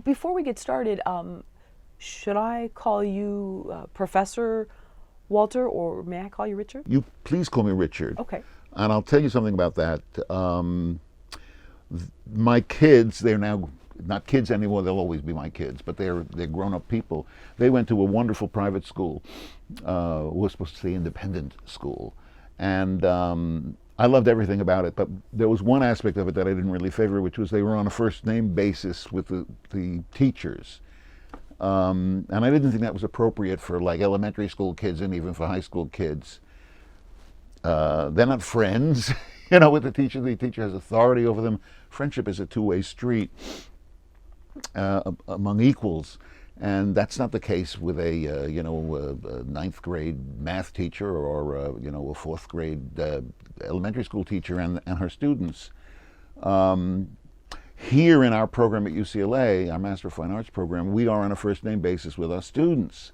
Before we get started, should I call you Professor Walter, or may I call you Richard? You please call me Richard. Okay. And I'll tell you something about that. My kids, they're now not kids anymore, they'll always be my kids, but they're grown-up people. They went to a wonderful private school. We're supposed to say independent school. And I loved everything about it, but there was one aspect of it that I didn't really favor, which was they were on a first-name basis with the teachers. And I didn't think that was appropriate for like elementary school kids and even for high school kids. They're not friends, with the teacher. The teacher has authority over them. Friendship is a two-way street among equals, and that's not the case with a ninth grade math teacher or a fourth grade elementary school teacher and her students. Here in our program at UCLA, our Master of Fine Arts program, we are on a first-name basis with our students,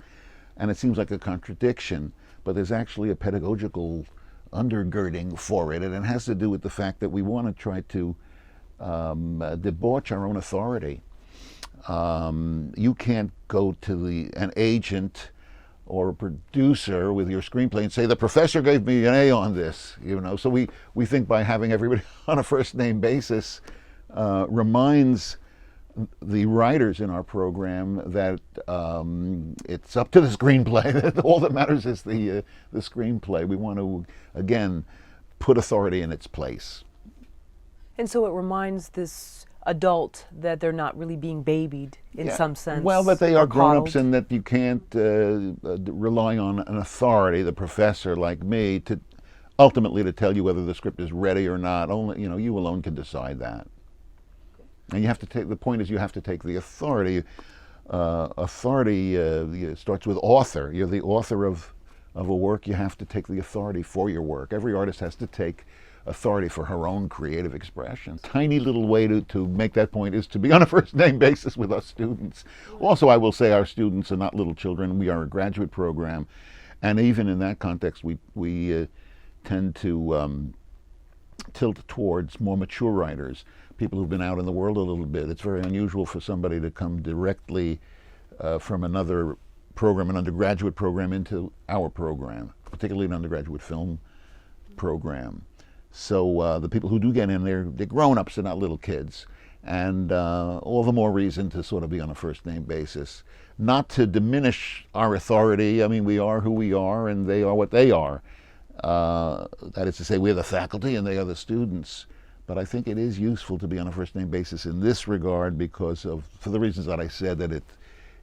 and it seems like a contradiction, but there's actually a pedagogical undergirding for it, and it has to do with the fact that we want to try to debauch our own authority. You can't go to an agent or a producer with your screenplay and say, the professor gave me an A on this, So we think by having everybody on a first-name basis reminds the writers in our program that it's up to the screenplay. All that matters is the screenplay. We want to, again, put authority in its place. And so it reminds this adult that they're not really being babied in some sense. Well, that they are grown-ups coddled. and that you can't rely on an authority, the professor like me, to ultimately to tell you whether the script is ready or not. Only you alone can decide that. And you have to take, the point is you have to take the authority. Authority starts with author. You're the author of a work. You have to take the authority for your work. Every artist has to take authority for her own creative expression. Tiny little way to make that point is to be on a first-name basis with our students. Also, I will say our students are not little children. We are a graduate program. And even in that context, we tend to tilt towards more mature writers, people who've been out in the world a little bit. It's very unusual for somebody to come directly from another program, an undergraduate program, into our program, particularly an undergraduate film program. So the people who do get in, they're grown-ups, they're not little kids. And all the more reason to sort of be on a first-name basis. Not to diminish our authority. I mean, we are who we are, and they are what they are. That is to say, we're the faculty and they are the students. But I think it is useful to be on a first-name basis in this regard because for the reasons that I said, that it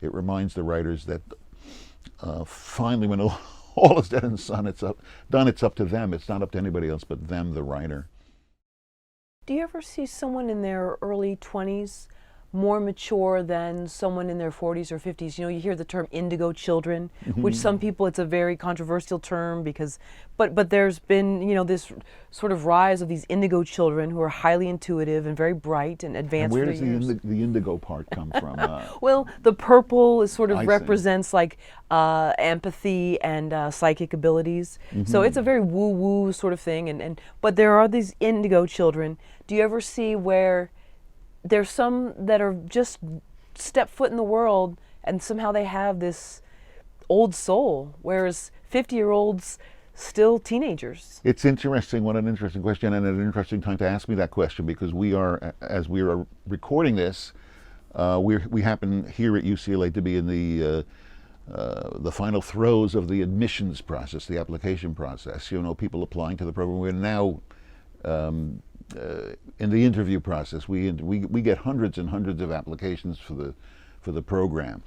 reminds the writers that finally, when all is dead and it's up to them. It's not up to anybody else but them, the writer. Do you ever see someone in their early 20s more mature than someone in their 40s or 50s? You hear the term indigo children, which some people, it's a very controversial term because, but there's been, this sort of rise of these indigo children who are highly intuitive and very bright and advanced. And where does the indigo part come from? Well, the purple is sort of I represents like empathy and psychic abilities. So it's a very woo-woo sort of thing. But there are these indigo children. Do you ever see where there's some that are just step foot in the world and somehow they have this old soul, whereas 50-year-olds still teenagers? It's interesting. What an interesting question, and an interesting time to ask me that question, because as we are recording this, we happen here at UCLA to be in the final throes of the admissions process, the application process. People applying to the program. We're now in the interview process. We get hundreds and hundreds of applications for the program,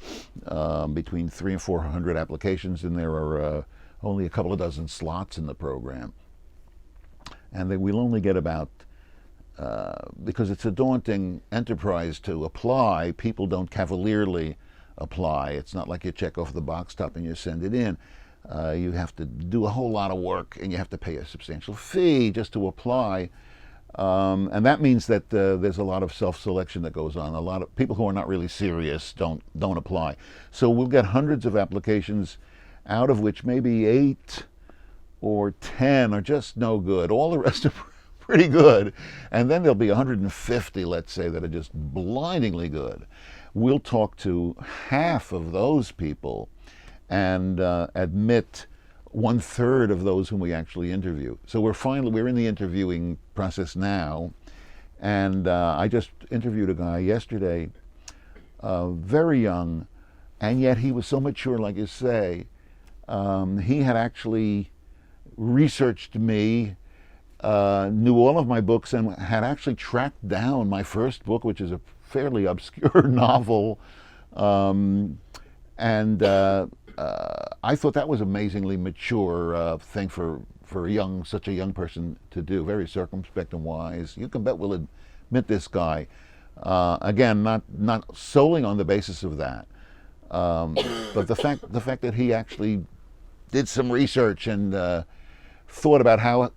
between 300 and 400 applications, and there are only a couple of dozen slots in the program. And then we'll only get about, because it's a daunting enterprise to apply, people don't cavalierly apply. It's not like you check off the box top and you send it in. You have to do a whole lot of work, and you have to pay a substantial fee just to apply. And that means that there's a lot of self-selection that goes on. A lot of people who are not really serious don't apply. So we'll get hundreds of applications, out of which maybe 8 or 10 are just no good. All the rest are pretty good. And then there'll be 150, let's say, that are just blindingly good. we'll talk to half of those people and admit 1/3 of those whom we actually interview. So we're in the interviewing process now, and I just interviewed a guy yesterday, very young, and yet he was so mature, like you say. He had actually researched me, knew all of my books, and had actually tracked down my first book, which is a fairly obscure novel. I thought that was amazingly mature thing for such a young person to do. Very circumspect and wise. You can bet we'll admit this guy. Again, not solely on the basis of that, but the fact that he actually did some research and thought about how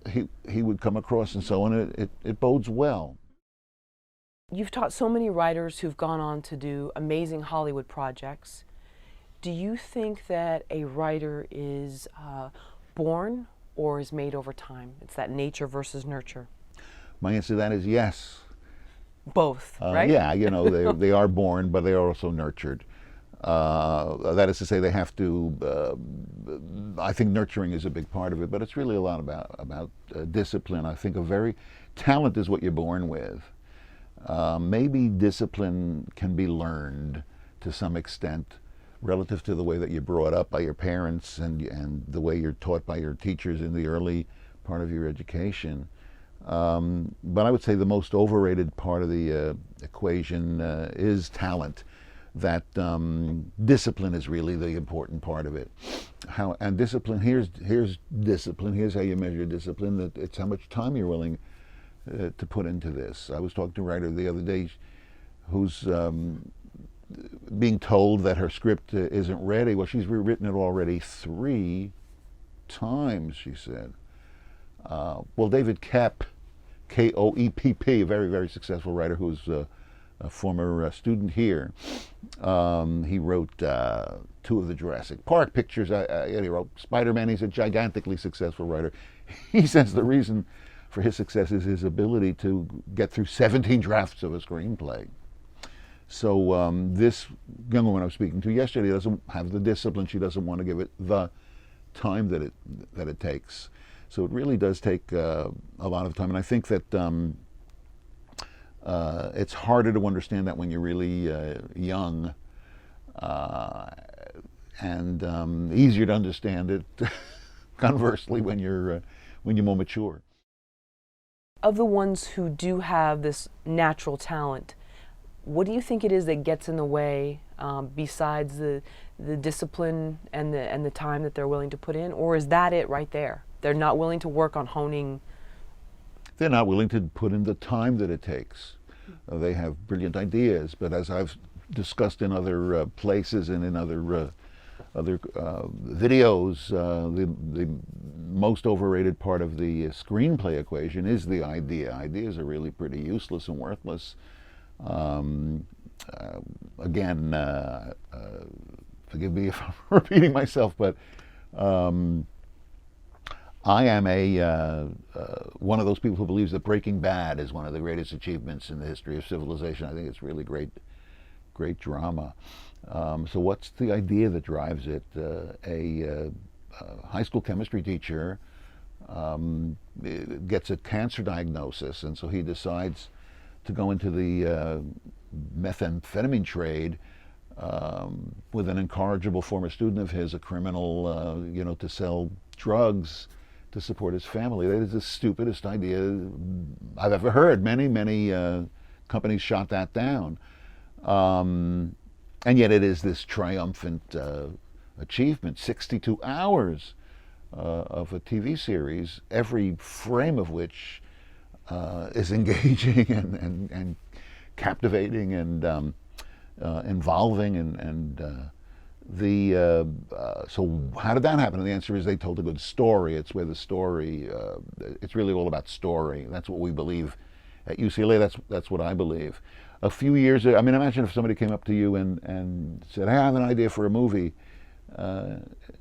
he would come across and so on. It bodes well. You've taught so many writers who've gone on to do amazing Hollywood projects. Do you think that a writer is born or is made over time? It's that nature versus nurture. My answer to that is yes. Both, right? Yeah, they are born, but they are also nurtured. That is to say, they have to. I think nurturing is a big part of it, but it's really a lot about discipline. I think talent is what you're born with. Maybe discipline can be learned to some extent, relative to the way that you're brought up by your parents and the way you're taught by your teachers in the early part of your education. But I would say the most overrated part of the equation is talent. That discipline is really the important part of it. And discipline, here's discipline, here's how you measure discipline, that it's how much time you're willing to put into this. I was talking to a writer the other day who's being told that her script isn't ready. Well, she's rewritten it already 3 times, she said. Well, David Koepp, Koepp, a very, very successful writer who's a former student here. He wrote 2 of the Jurassic Park pictures. He wrote Spider-Man. He's a gigantically successful writer. He says the reason for his success is his ability to get through 17 drafts of a screenplay. So this young woman I was speaking to yesterday doesn't have the discipline. She doesn't want to give it the time that it takes. So it really does take a lot of time. And I think that it's harder to understand that when you're really young, and easier to understand it, conversely, when you're more mature. Of the ones who do have this natural talent, what do you think it is that gets in the way, besides the discipline and the time that they're willing to put in, or is that it right there? They're not willing to work on honing. They're not willing to put in the time that it takes. They have brilliant ideas, but as I've discussed in other places and in other videos, the most overrated part of the screenplay equation is the idea. Ideas are really pretty useless and worthless. Again, forgive me if I'm repeating myself, but I am one of those people who believes that Breaking Bad is one of the greatest achievements in the history of civilization. I think it's really great drama. So what's the idea that drives it? A high school chemistry teacher gets a cancer diagnosis, and so he decides to go into the methamphetamine trade with an incorrigible former student of his, a criminal, to sell drugs to support his family. That is the stupidest idea I've ever heard. Many companies shot that down. And yet it is this triumphant achievement. 62 hours of a TV series, every frame of which is engaging and captivating and involving so how did that happen? And the answer is they told a good story. It's where the story, it's really all about story. That's what we believe at UCLA. That's what I believe. A few years, imagine if somebody came up to you and said, "Hey, I have an idea for a movie.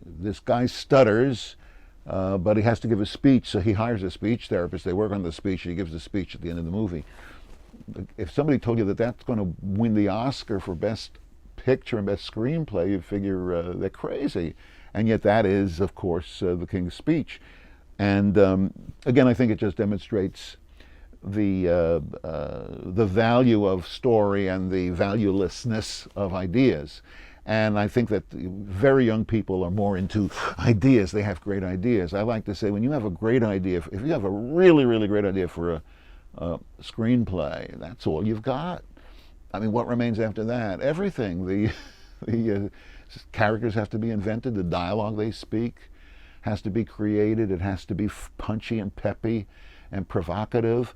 This guy stutters, but he has to give a speech, so he hires a speech therapist. They work on the speech, and he gives the speech at the end of the movie." if somebody told you that that's going to win the Oscar for Best Picture and Best Screenplay, you'd figure they're crazy. And yet that is, of course, the King's Speech. And again, I think it just demonstrates the value of story and the valuelessness of ideas. And I think that very young people are more into ideas. They have great ideas. I like to say, when you have a great idea, if you have a really, really great idea for a screenplay, that's all you've got. I mean, what remains after that? Everything. The characters have to be invented. The dialogue they speak has to be created. It has to be punchy and peppy and provocative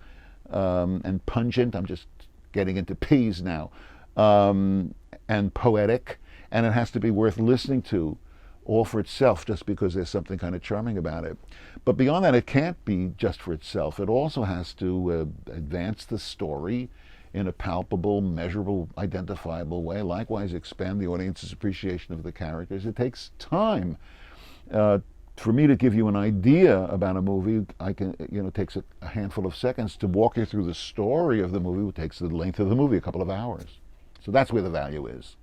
and pungent. I'm just getting into P's now. And poetic. And it has to be worth listening to, all for itself, just because there's something kind of charming about it. But beyond that, it can't be just for itself. It also has to advance the story in a palpable, measurable, identifiable way. Likewise, expand the audience's appreciation of the characters. It takes time. For me to give you an idea about a movie, it takes a handful of seconds. To walk you through the story of the movie, it takes the length of the movie, a couple of hours. So that's where the value is.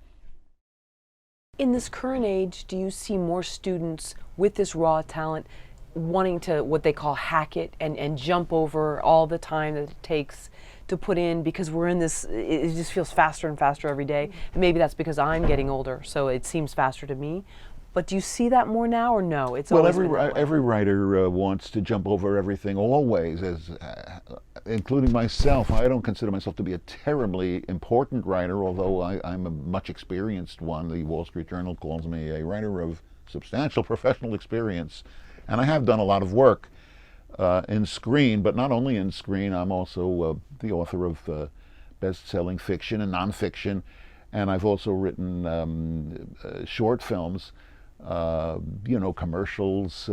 In this current age, do you see more students with this raw talent wanting to, what they call, hack it and jump over all the time that it takes to put in, because we're in this, it just feels faster and faster every day. And maybe that's because I'm getting older, so it seems faster to me. But do you see that more now, or no? It's well, always been that way. every writer wants to jump over everything always, including myself. I don't consider myself to be a terribly important writer, although I'm a much experienced one. The Wall Street Journal calls me a writer of substantial professional experience, and I have done a lot of work in screen, but not only in screen. I'm also the author of best-selling fiction and nonfiction, and I've also written short films. Commercials,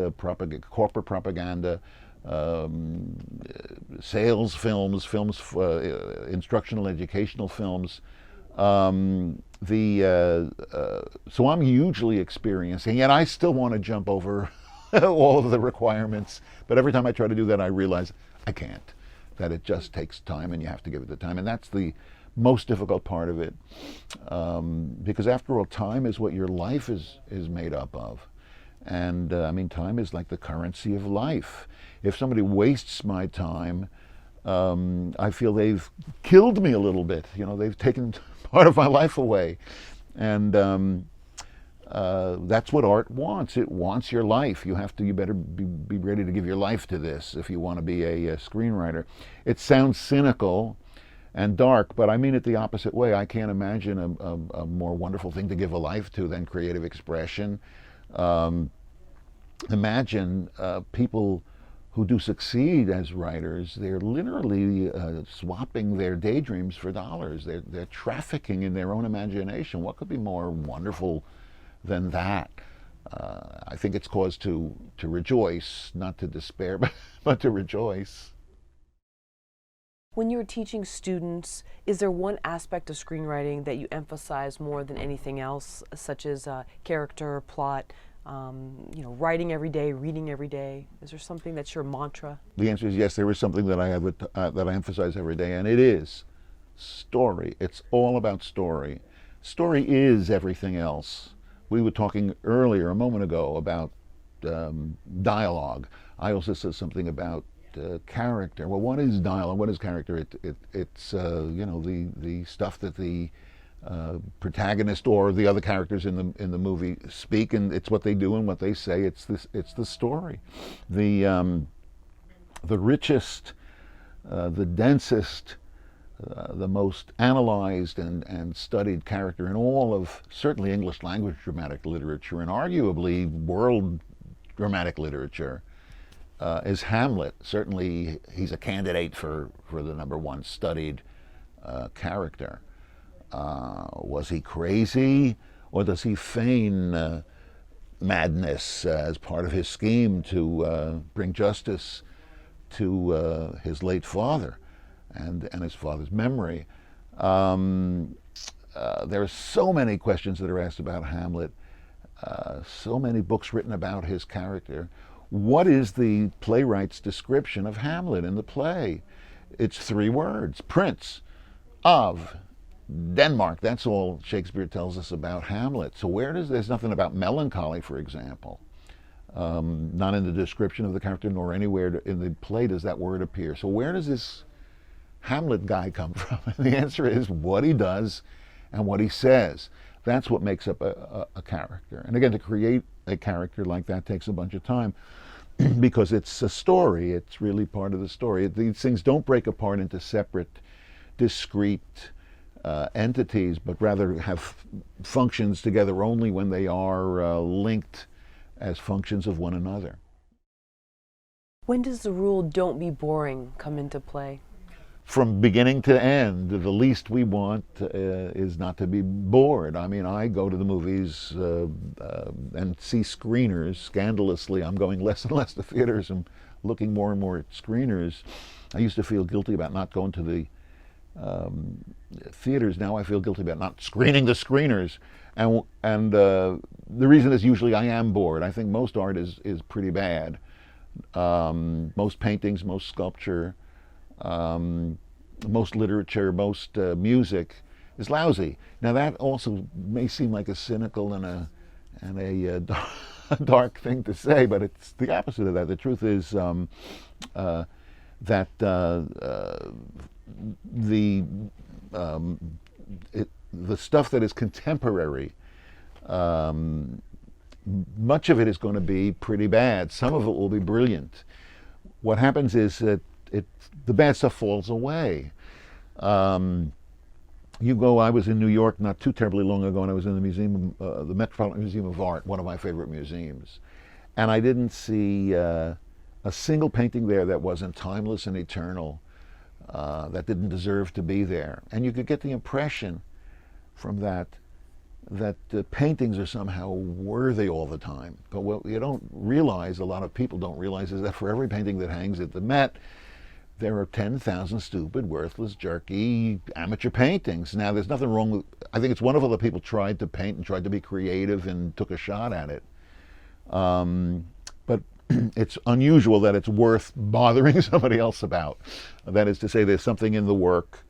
corporate propaganda, sales films, instructional, educational films. So I'm hugely experienced, and yet I still want to jump over all of the requirements. But every time I try to do that, I realize I can't. That it just takes time, and you have to give it the time, and that's the most difficult part of it, because after all, time is what your life is made up of. And I mean, time is like the currency of life. If somebody wastes my time, I feel they've killed me a little bit. They've taken part of my life away. And that's what art wants. It wants your life. You better be ready to give your life to this if you want to be a screenwriter. It sounds cynical and dark, but I mean it the opposite way. I can't imagine a more wonderful thing to give a life to than creative expression. Imagine people who do succeed as writers. They're literally swapping their daydreams for dollars. They're trafficking in their own imagination. What could be more wonderful than that? I think it's cause to rejoice, not to despair, but to rejoice. When you're teaching students, is there one aspect of screenwriting that you emphasize more than anything else, such as character, plot, writing every day, reading every day? Is there something that's your mantra? The answer is yes. There is something that I have that I emphasize every day, and it is story. It's all about story. Story is everything else. We were talking earlier, a moment ago, about dialogue. I also said something about character. Well, what is dialogue? What is character? It's the stuff that the protagonist or the other characters in the movie speak, and it's what they do and what they say. It's the story. The richest, the densest, the most analyzed and studied character in all of certainly English language dramatic literature, and arguably world dramatic literature, is Hamlet. Certainly he's a candidate for the #1 studied character. Was he crazy, or does he feign madness as part of his scheme to bring justice to his late father and his father's memory? There are so many questions that are asked about Hamlet, so many books written about his character. What is the playwright's description of Hamlet in the play? It's 3 words: Prince. of Denmark. That's all Shakespeare tells us about Hamlet. So there's nothing about melancholy, for example. Not in the description of the character, nor anywhere in the play does that word appear. So where does this Hamlet guy come from? And the answer is what he does and what he says. That's what makes up a character. And again, to create a character like that takes a bunch of time because it's a story. It's really part of the story. These things don't break apart into separate, discrete entities, but rather have functions together only when they are linked as functions of one another. When does the rule "don't be boring" come into play? From beginning to end, the least we want is not to be bored. I mean, I go to the movies and see screeners. Scandalously, I'm going less and less to theaters and looking more and more at screeners. I used to feel guilty about not going to the theaters. Now I feel guilty about not screening the screeners. And the reason is usually I am bored. I think most art is pretty bad. Most paintings, most sculpture, most literature, most music is lousy. Now that also may seem like a cynical and a dark thing to say, but it's the opposite of that. The truth is that the stuff that is contemporary, much of it is going to be pretty bad. Some of it will be brilliant. What happens is that the bad stuff falls away. I was in New York not too terribly long ago, and I was in the museum, the Metropolitan Museum of Art, one of my favorite museums. And I didn't see a single painting there that wasn't timeless and eternal, that didn't deserve to be there. And you could get the impression from that the paintings are somehow worthy all the time. But what you don't realize, a lot of people don't realize, is that for every painting that hangs at the Met, there are 10,000 stupid, worthless, jerky, amateur paintings. Now, there's nothing wrong with, I think it's wonderful that people tried to paint and tried to be creative and took a shot at it. But it's unusual that it's worth bothering somebody else about. That is to say, there's something in the work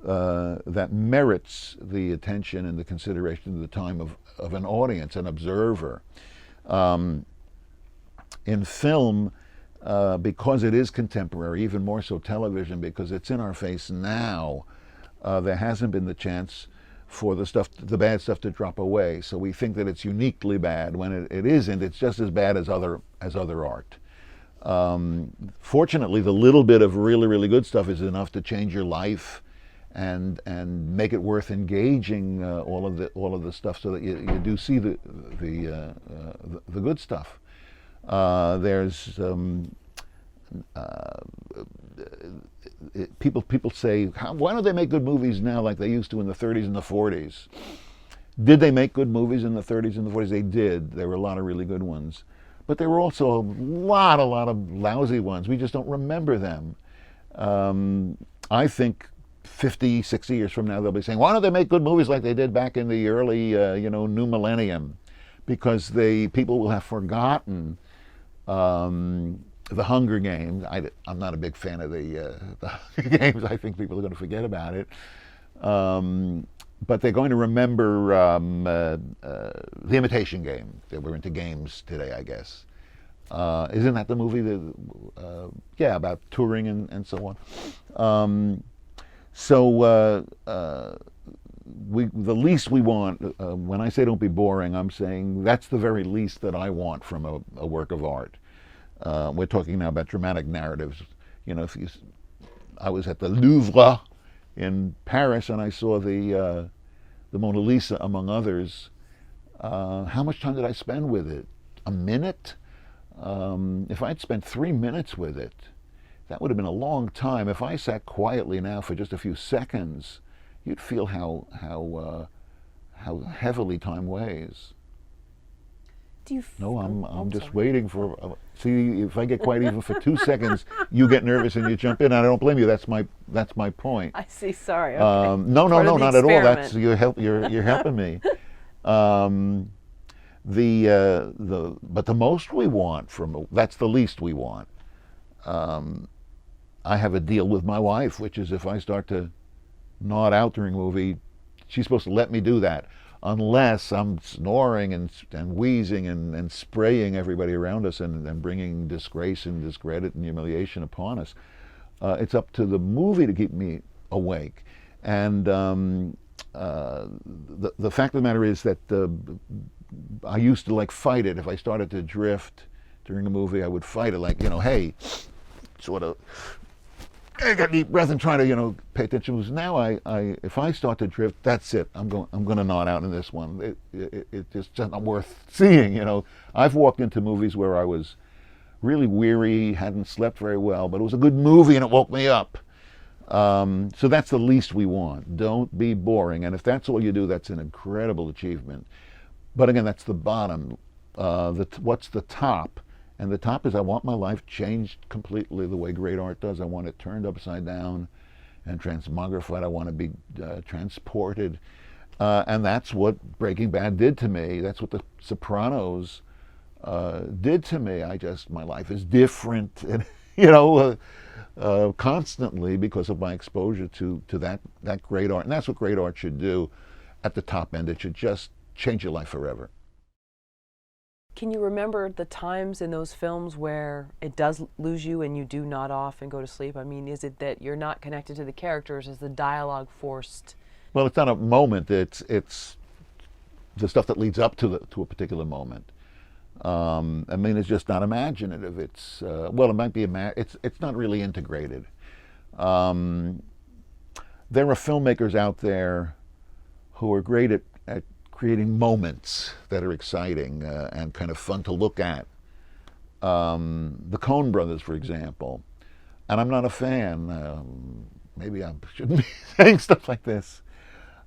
that merits the attention and the consideration of the time of an audience, an observer. In film, because it is contemporary, even more so television, because it's in our face now, there hasn't been the chance for the bad stuff to drop away. So we think that it's uniquely bad when it isn't. It's just as bad as other art. Fortunately, the little bit of really, really good stuff is enough to change your life and make it worth engaging all of the stuff, so that you do see the good stuff. People say, why don't they make good movies now like they used to in the 30s and the 40s? Did they make good movies in the 30s and the 40s? They did. There were a lot of really good ones. But there were also a lot of lousy ones. We just don't remember them. I think 50, 60 years from now, they'll be saying, why don't they make good movies like they did back in the early, new millennium? Because people will have forgotten the Hunger Games. I'm not a big fan of the Hunger Games. I think people are going to forget about it. But they're going to remember The Imitation Game. We're into games today, I guess. Isn't that the movie about touring and so on? The least we want, when I say don't be boring, I'm saying that's the very least that I want from a work of art. We're talking now about dramatic narratives. I was at the Louvre in Paris and I saw the Mona Lisa, among others. How much time did I spend with it? A minute? If I'd spent 3 minutes with it, that would have been a long time. If I sat quietly now for just a few seconds, you'd feel how heavily time weighs. I'm just waiting for. See, if I get quiet even for 2 seconds, you get nervous and you jump in. I don't blame you. That's my point. I see. Sorry. Okay. No, not at all. That's you're helping me. But the most we want that's the least we want. I have a deal with my wife, which is if I start to nod out during a movie, she's supposed to let me do that, unless I'm snoring and wheezing and spraying everybody around us and bringing disgrace and discredit and humiliation upon us. It's up to the movie to keep me awake. And the fact of the matter is that I used to like fight it. If I started to drift during a movie, I would fight it, like, hey, sort of, I got deep breath and try to, pay attention. Because now if I start to drift, that's it. I'm going to nod out in this one. It's just not worth seeing. I've walked into movies where I was really weary, hadn't slept very well, but it was a good movie and it woke me up. So that's the least we want. Don't be boring. And if that's all you do, that's an incredible achievement. But again, that's the bottom. What's the top? And the top is, I want my life changed completely the way great art does. I want it turned upside down and transmogrified. I want to be transported. And that's what Breaking Bad did to me. That's what The Sopranos did to me. My life is different, and, constantly because of my exposure to that great art. And that's what great art should do at the top end. It should just change your life forever. Can you remember the times in those films where it does lose you and you do nod off and go to sleep? I mean, is it that you're not connected to the characters? Is the dialogue forced? Well, it's not a moment. It's the stuff that leads up to a particular moment. It's just not imaginative. It's it might be it's not really integrated. There are filmmakers out there who are great at creating moments that are exciting and kind of fun to look at. The Coen brothers, for example, and I'm not a fan. Maybe I shouldn't be saying stuff like this.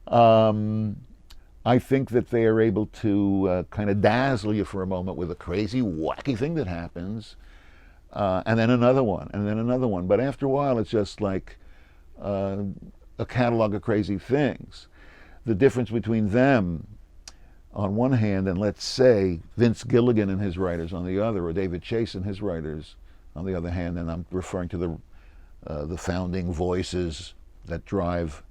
I think that they are able to kind of dazzle you for a moment with a crazy, wacky thing that happens, and then another one, and then another one. But after a while, it's just like a catalog of crazy things. The difference between them on one hand, and let's say Vince Gilligan and his writers on the other, or David Chase and his writers on the other hand, and I'm referring to the founding voices that drive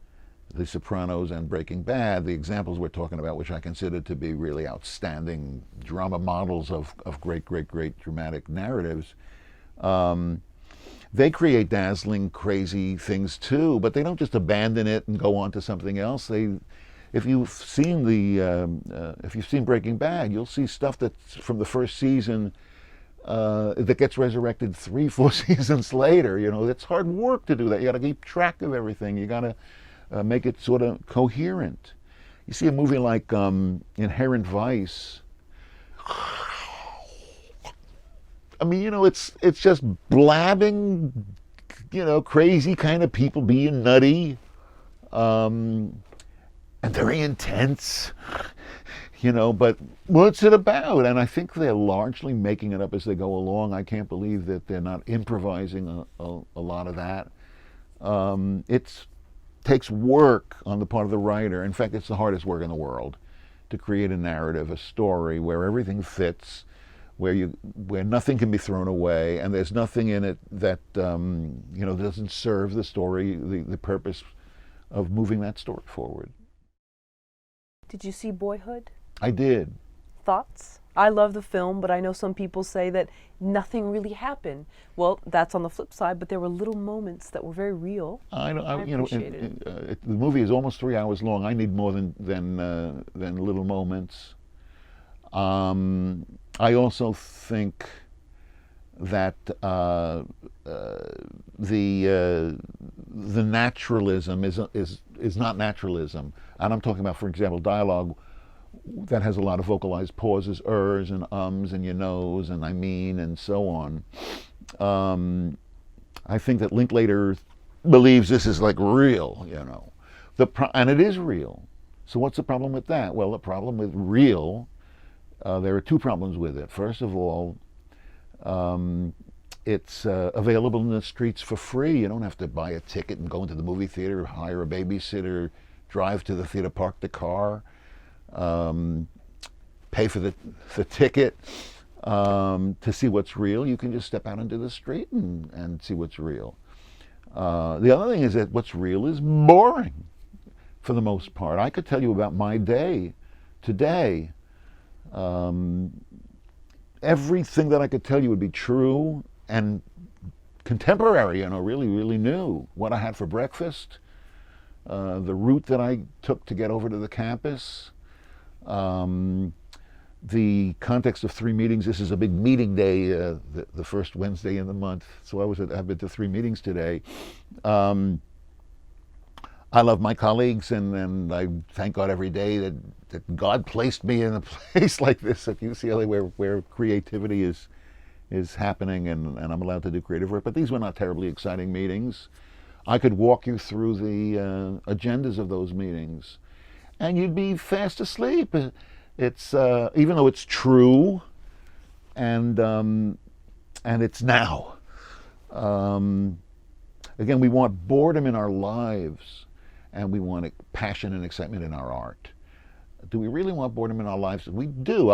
The Sopranos and Breaking Bad, the examples we're talking about, which I consider to be really outstanding drama models of great, great, great dramatic narratives. They create dazzling, crazy things too, but they don't just abandon it and go on to something else. If you've seen Breaking Bad, you'll see stuff that's from the first season that gets resurrected 3-4 seasons later. It's hard work to do that. You got to keep track of everything. You got to make it sort of coherent. You see a movie like Inherent Vice. I mean, it's just blabbing, crazy kind of people being nutty, and very intense, but what's it about? And I think they're largely making it up as they go along. I can't believe that they're not improvising a lot of that. It takes work on the part of the writer. In fact, it's the hardest work in the world to create a narrative, a story where everything fits, where nothing can be thrown away, and there's nothing in it that doesn't serve the story, the purpose of moving that story forward. Did you see Boyhood? I did. Thoughts? I love the film, but I know some people say that nothing really happened. Well, that's on the flip side, but there were little moments that were very real. I appreciate it. The movie is almost 3 hours long. I need more than little moments. I also think that the naturalism is not naturalism, and I'm talking about, for example, dialogue that has a lot of vocalized pauses, ers and ums and you knows and I mean and so on. I think that Linklater believes this is like real, and it is real. So what's the problem with that? Well, the problem with real, there are two problems with it. First of all, it's available in the streets for free. You don't have to buy a ticket and go into the movie theater, hire a babysitter, drive to the theater, park the car, pay for the ticket to see what's real. You can just step out into the street and see what's real. The other thing is that what's real is boring for the most part. I could tell you about my day today. Everything that I could tell you would be true and contemporary, really, really new. What I had for breakfast, the route that I took to get over to the campus, the context of 3 meetings. This is a big meeting day, the first Wednesday in the month. So I've been to 3 meetings today. I love my colleagues, and I thank God every day that God placed me in a place like this at UCLA where creativity is happening, and I'm allowed to do creative work. But these were not terribly exciting meetings. I could walk you through the agendas of those meetings, and you'd be fast asleep. It's even though it's true, and it's now. Again, we want boredom in our lives, and we want passion and excitement in our art. Do we really want boredom in our lives? We do.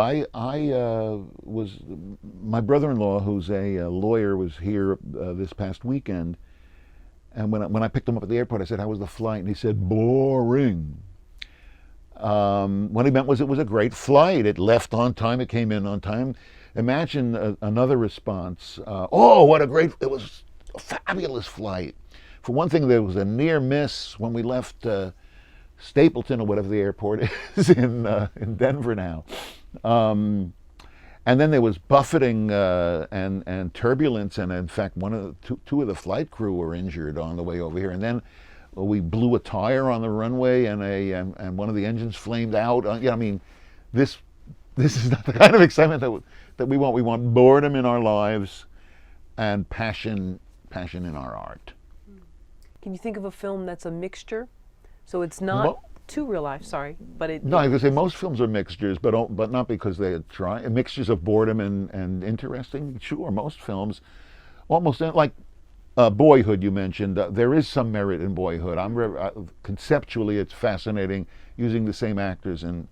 My brother-in-law, who's a lawyer, was here this past weekend, and when I picked him up at the airport, I said, "How was the flight?" And he said, "Boring." What he meant was it was a great flight. It left on time. It came in on time. Imagine another response. It was a fabulous flight. For one thing, there was a near miss when we left Stapleton, or whatever the airport is in Denver now. And then there was buffeting and turbulence, and in fact, two of the flight crew were injured on the way over here. And then we blew a tire on the runway, and one of the engines flamed out. This is not the kind of excitement that we want. We want boredom in our lives and passion in our art. Can you think of a film that's a mixture? So it's not too real life, sorry, but it... No, I was going to say most films are mixtures, but not because they try. Mixtures of boredom and interesting. Sure, most films, almost like Boyhood you mentioned, there is some merit in Boyhood. Conceptually it's fascinating, using the same actors and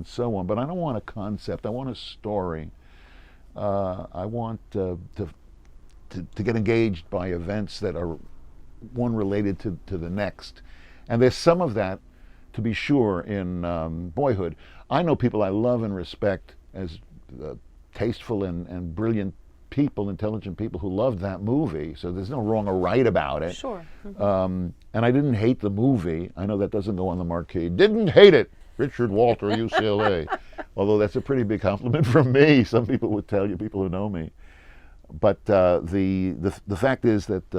so on, but I don't want a concept, I want a story. I want to get engaged by events that are one related to the next. And there's some of that, to be sure, in Boyhood. I know people I love and respect as tasteful and brilliant people, intelligent people who loved that movie, so there's no wrong or right about it. Sure. Mm-hmm. And I didn't hate the movie. I know that doesn't go on the marquee. Didn't hate it. Richard Walter, UCLA. Although that's a pretty big compliment from me. Some people would tell you, people who know me. But the fact is that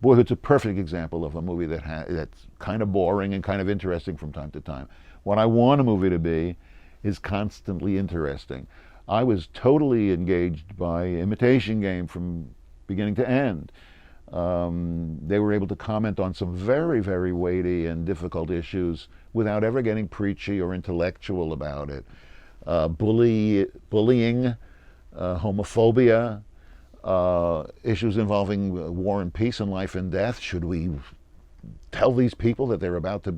Boyhood's a perfect example of a movie that's kind of boring and kind of interesting from time to time. What I want a movie to be is constantly interesting. I was totally engaged by Imitation Game from beginning to end. They were able to comment on some very, very weighty and difficult issues without ever getting preachy or intellectual about it. Bullying, homophobia, issues involving war and peace and life and death. Should we tell these people that they're about that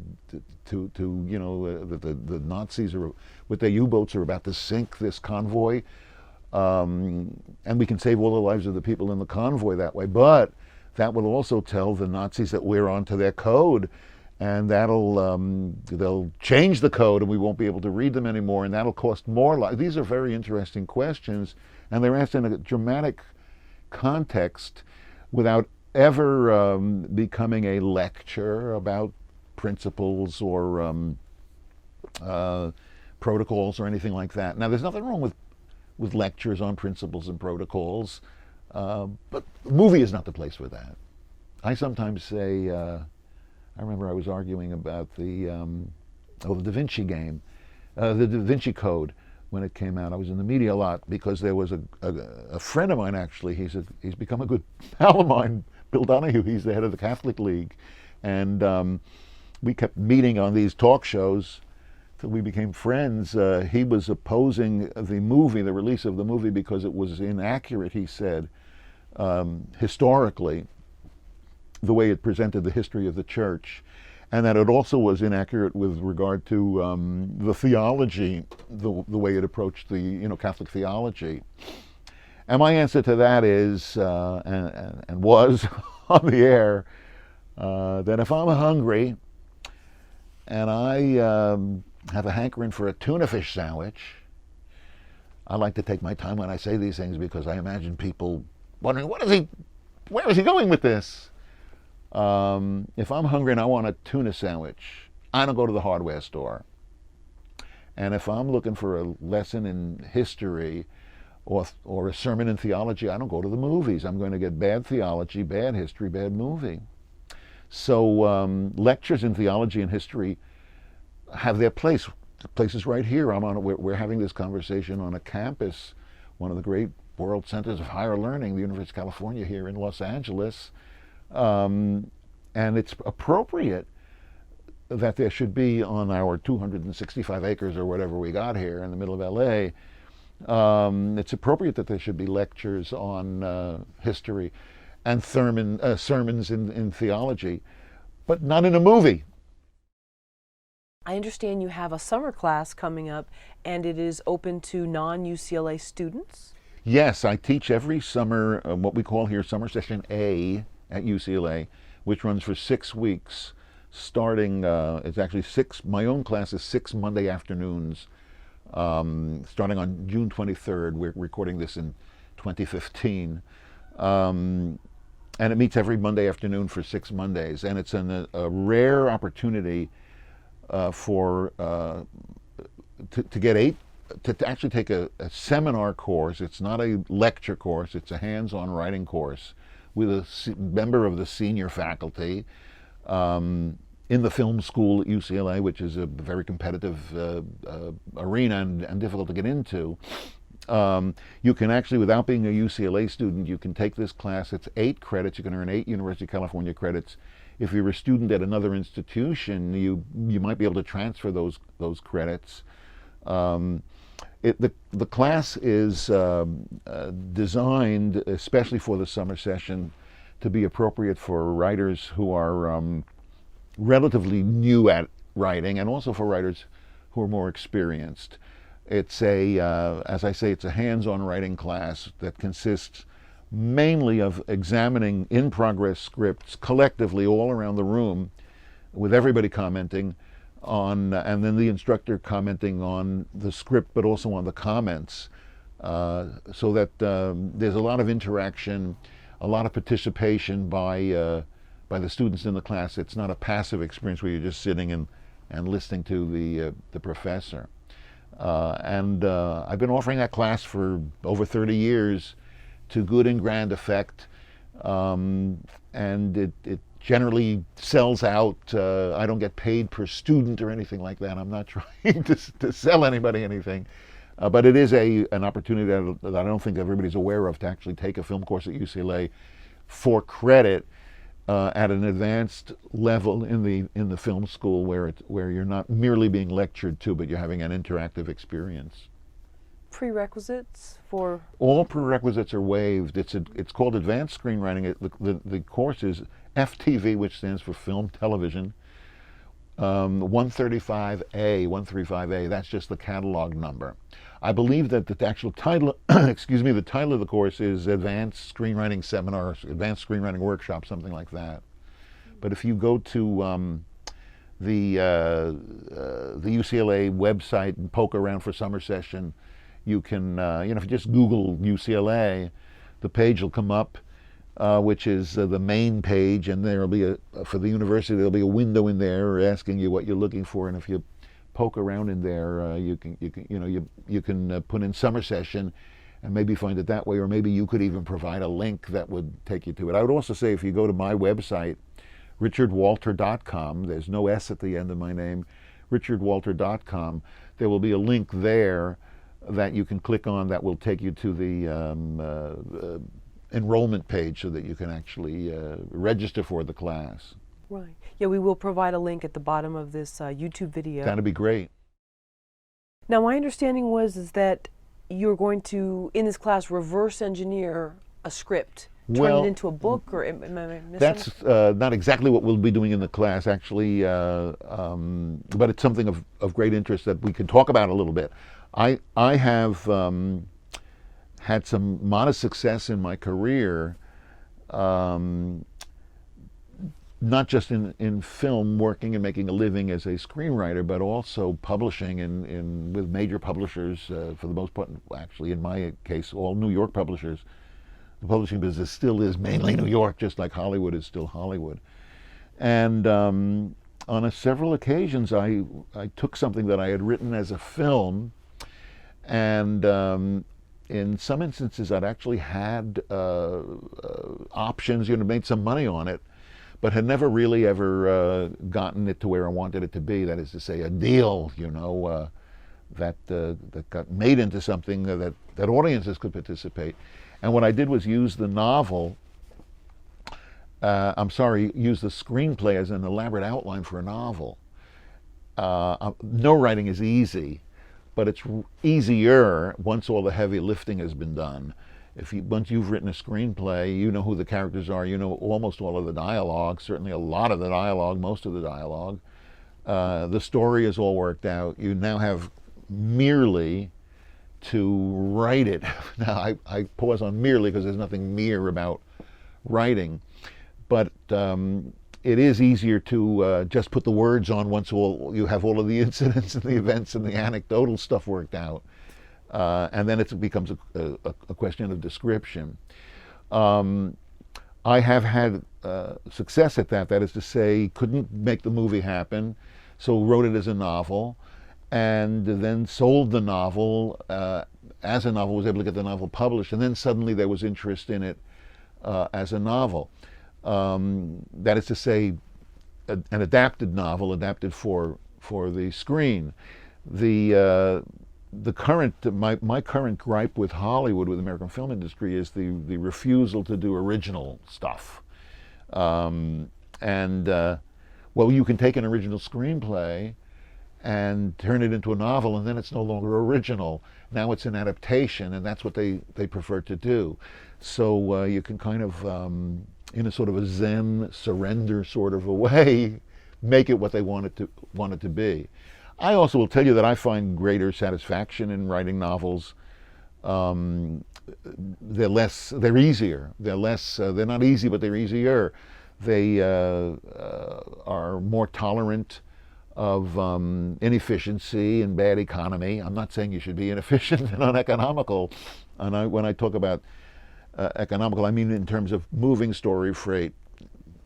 the Nazis are with their U-boats are about to sink this convoy, and we can save all the lives of the people in the convoy that way, but that will also tell the Nazis that we're onto their code, and they'll change the code and we won't be able to read them anymore, and that'll cost more lives. These are very interesting questions, and they're asked in a dramatic context without ever becoming a lecture about principles or protocols or anything like that. Now, there's nothing wrong with lectures on principles and protocols, but the movie is not the place for that. I sometimes say, I remember I was arguing about the Da Vinci game, the Da Vinci Code. When it came out, I was in the media a lot because there was a friend of mine, actually, he's become a good pal of mine, Bill Donahue. He's the head of the Catholic League, and we kept meeting on these talk shows till we became friends. He was opposing the release of the movie, because it was inaccurate, he said, historically, the way it presented the history of the church, and that it also was inaccurate with regard to the theology, the way it approached the Catholic theology. And my answer to that is, and was, on the air that if I'm hungry and I have a hankering for a tuna fish sandwich, I like to take my time when I say these things because I imagine people wondering, where is he going with this? If I'm hungry and I want a tuna sandwich, I don't go to the hardware store. And if I'm looking for a lesson in history or a sermon in theology, I don't go to the movies. I'm going to get bad theology, bad history, bad movie. So lectures in theology and history have their place. The place is right here. We're having this conversation on a campus, one of the great world centers of higher learning, the University of California here in Los Angeles. And it's appropriate that there should be on our 265 acres or whatever we got here in the middle of LA, it's appropriate that there should be lectures on history and sermons in theology, but not in a movie. I understand you have a summer class coming up, and it is open to non-UCLA students? Yes, I teach every summer what we call here Summer Session A at UCLA, which runs for 6 weeks, starting, it's actually my own class is 6 Monday afternoons, starting on June 23rd. We're recording this in 2015. And it meets every Monday afternoon for 6 Mondays. And it's a rare opportunity to actually take a seminar course. It's not a lecture course, it's a hands-on writing course with a member of the senior faculty in the film school at UCLA, which is a very competitive arena and difficult to get into. You can actually, without being a UCLA student, you can take this class. It's 8 credits. You can earn 8 University of California credits. If you're a student at another institution, you might be able to transfer those credits. The class is designed especially for the summer session to be appropriate for writers who are relatively new at writing, and also for writers who are more experienced. It's as I say, it's a hands-on writing class that consists mainly of examining in-progress scripts collectively all around the room, with everybody commenting on, and then the instructor commenting on the script, but also on the comments, so that there's a lot of interaction, a lot of participation by the students in the class. It's not a passive experience where you're just sitting and listening to the professor. I've been offering that class for over 30 years to good and grand effect, and it generally sells out. I don't get paid per student or anything like that. I'm not trying to sell anybody anything, but it is an opportunity that I don't think everybody's aware of, to actually take a film course at UCLA for credit at an advanced level in the film school, where you're not merely being lectured to, but you're having an interactive experience. Prerequisites for? All prerequisites are waived. It's called Advanced Screenwriting. The course is FTV, which stands for Film Television. 135A. That's just the catalog number. I believe that the actual title, excuse me, the title of the course is Advanced Screenwriting Seminar, Advanced Screenwriting Workshop, something like that. But if you go to the UCLA website and poke around for summer session, you can, if you just Google UCLA, the page will come up, which is the main page, and there'll be for the university, there'll be a window in there asking you what you're looking for, and if you poke around in there, you can put in summer session and maybe find it that way, or maybe you could even provide a link that would take you to it. I would also say, if you go to my website, richardwalter.com, there's no S at the end of my name, richardwalter.com, there will be a link there that you can click on that will take you to the enrollment page, so that you can actually register for the class. Right. Yeah, we will provide a link at the bottom of this YouTube video. That'd be great. Now, my understanding is that you're going to, in this class, reverse engineer a script, turn it into a book, or am I missing? That's not exactly what we'll be doing in the class, actually, but it's something of great interest that we can talk about a little bit. I have had some modest success in my career not just in film, working and making a living as a screenwriter, but also publishing with major publishers, for the most part, actually in my case, all New York publishers. The publishing business still is mainly New York, just like Hollywood is still Hollywood. And on several occasions, I took something that I had written as a film, and in some instances, I'd actually had options, made some money on it, but had never really ever gotten it to where I wanted it to be. That is to say, a deal, that got made into something that audiences could participate. And what I did was use the novel, use the screenplay as an elaborate outline for a novel. No writing is easy, but it's easier once all the heavy lifting has been done. Once you've written a screenplay, you know who the characters are, you know almost all of the dialogue, certainly a lot of the dialogue, most of the dialogue. The story is all worked out. You now have merely to write it. Now, I pause on merely because there's nothing mere about writing, but it is easier to just put the words on once you have all of the incidents and the events and the anecdotal stuff worked out. And then it becomes a question of description. I have had success at that. That is to say, couldn't make the movie happen, so wrote it as a novel, and then sold the novel as a novel, was able to get the novel published, and then suddenly there was interest in it as a novel. That is to say, an adapted novel, adapted for the screen. My current gripe with Hollywood, with the American film industry, is the refusal to do original stuff. Well, you can take an original screenplay and turn it into a novel, and then it's no longer original. Now it's an adaptation, and that's what they prefer to do. So you can kind of, in a sort of a Zen surrender sort of a way, make it what they want it to be. I also will tell you that I find greater satisfaction in writing novels. They're easier. They're not easy, but they're easier. They are more tolerant of inefficiency and bad economy. I'm not saying you should be inefficient and uneconomical. And when I talk about economical, I mean in terms of moving story freight,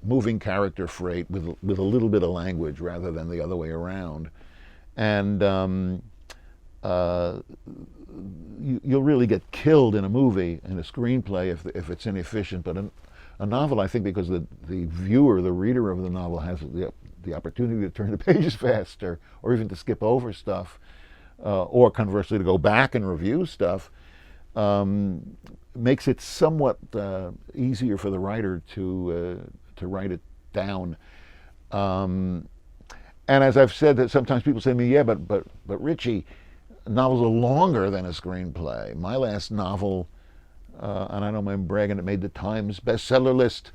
moving character freight with a little bit of language rather than the other way around. And you'll really get killed in a movie, in a screenplay, if it's inefficient. But a novel, I think, because the viewer, the reader of the novel has the opportunity to turn the pages faster, or even to skip over stuff, or conversely to go back and review stuff, makes it somewhat easier for the writer to write it down. And as I've said, that sometimes people say to me, yeah, but Richie, novels are longer than a screenplay. My last novel, and I don't mind bragging, it made the Times bestseller list.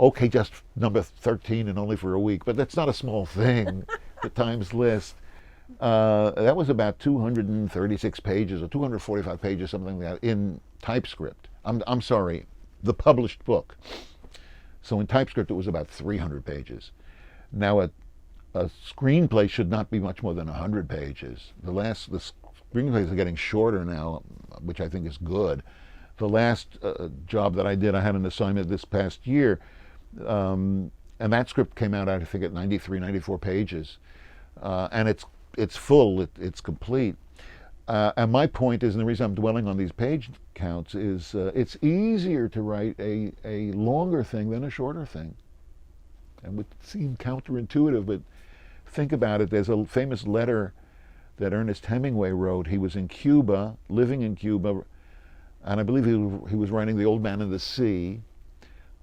Okay, just number 13 and only for a week, but that's not a small thing, the Times list. That was about 236 pages or 245 pages, something like that, in TypeScript. I'm sorry, the published book. So in TypeScript, it was about 300 pages. Now, a screenplay should not be much more than 100 pages. The screenplays are getting shorter now, which I think is good. The last job that I did, I had an assignment this past year, and that script came out, I think, at 93, 94 pages. And it's full, it's complete. And my point is, and the reason I'm dwelling on these page counts is, it's easier to write a longer thing than a shorter thing. And would seem counterintuitive, but think about it. There's a famous letter that Ernest Hemingway wrote. He was in Cuba, living in Cuba, and I believe he was writing The Old Man and the Sea,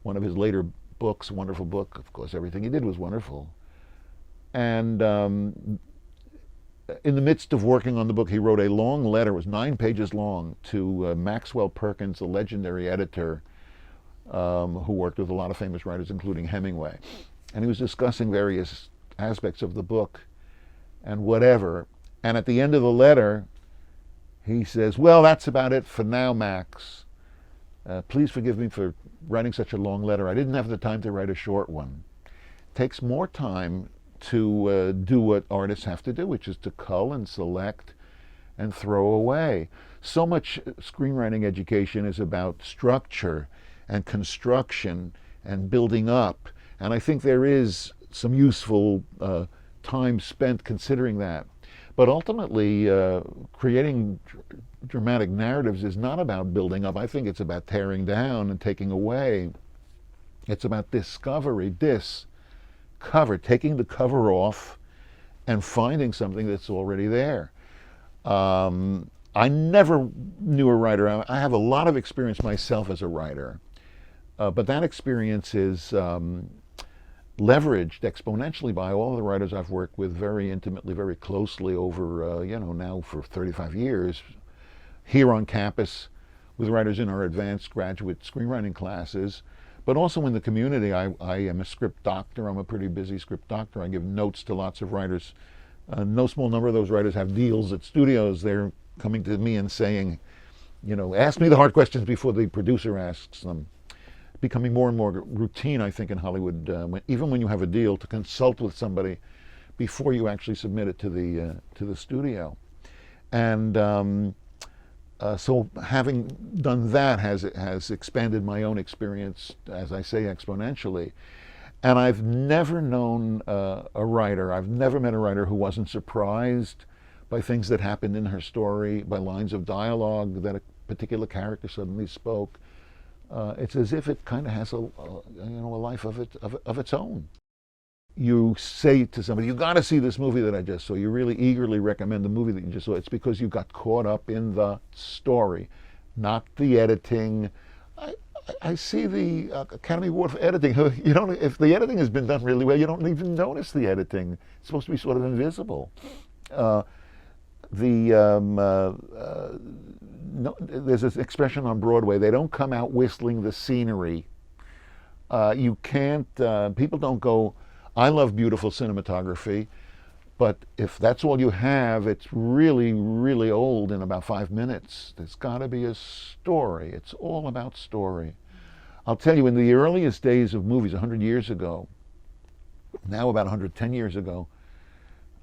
one of his later books, wonderful book. Of course, everything he did was wonderful. And in the midst of working on the book, he wrote a long letter, it was 9 pages long, to Maxwell Perkins, the legendary editor, who worked with a lot of famous writers, including Hemingway. And he was discussing various aspects of the book and whatever. And at the end of the letter, he says, well, that's about it for now, Max. Please forgive me for writing such a long letter. I didn't have the time to write a short one. It takes more time to do what artists have to do, which is to cull and select and throw away. So much screenwriting education is about structure and construction and building up. And I think there is some useful time spent considering that. But ultimately, creating dramatic narratives is not about building up. I think it's about tearing down and taking away. It's about discovery, taking the cover off and finding something that's already there. I never knew a writer. I have a lot of experience myself as a writer, but that experience is leveraged exponentially by all the writers I've worked with very intimately, very closely over, now for 35 years, here on campus with writers in our advanced graduate screenwriting classes, but also in the community. I am a script doctor. I'm a pretty busy script doctor. I give notes to lots of writers. No small number of those writers have deals at studios. They're coming to me and saying, ask me the hard questions before the producer asks them. Becoming more and more routine, I think, in Hollywood, even when you have a deal, to consult with somebody before you actually submit it to the studio. And so having done that has expanded my own experience, as I say, exponentially. And I've never known a writer, I've never met a writer who wasn't surprised by things that happened in her story, by lines of dialogue that a particular character suddenly spoke. It's as if it kind of has a life of its own. You say to somebody, you got to see this movie that I just saw. You really eagerly recommend the movie that you just saw. It's because you got caught up in the story, not the editing. I see the Academy Award for editing. If the editing has been done really well, you don't even notice the editing. It's supposed to be sort of invisible. There's this expression on Broadway, they don't come out whistling the scenery. You can't, people don't go, I love beautiful cinematography, but if that's all you have, it's really, really old in about 5 minutes. There's got to be a story. It's all about story. I'll tell you, in the earliest days of movies, 100 years ago, now about 110 years ago,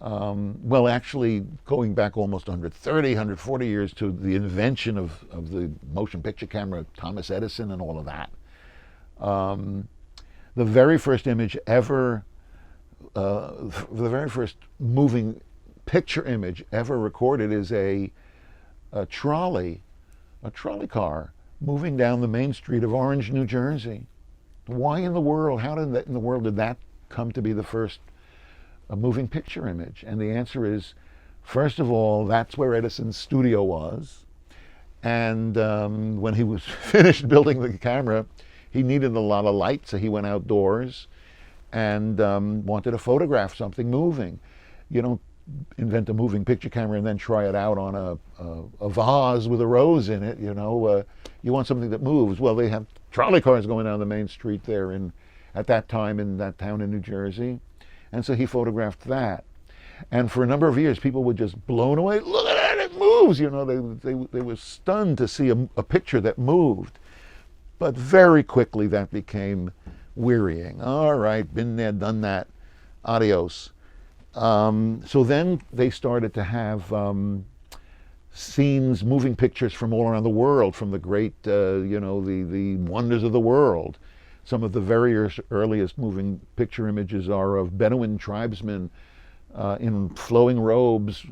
actually going back almost 130, 140 years to the invention of the motion picture camera, Thomas Edison and all of that. The very first image ever, the very first moving picture image ever recorded is a trolley car moving down the main street of Orange, New Jersey. Why in the world, did that come to be the first a moving picture image? And the answer is, first of all, that's where Edison's studio was. And when he was finished building the camera, he needed a lot of light, so he went outdoors and wanted to photograph something moving. You don't invent a moving picture camera and then try it out on a vase with a rose in it, You want something that moves. Well, they have trolley cars going down the main street there at that time in that town in New Jersey. And so he photographed that. And for a number of years, people were just blown away. Look at that, it moves! They were stunned to see a picture that moved. But very quickly that became wearying. All right, been there, done that, adios. So then they started to have scenes, moving pictures from all around the world, from the great, the wonders of the world. Some of the very earliest moving picture images are of Bedouin tribesmen in flowing robes,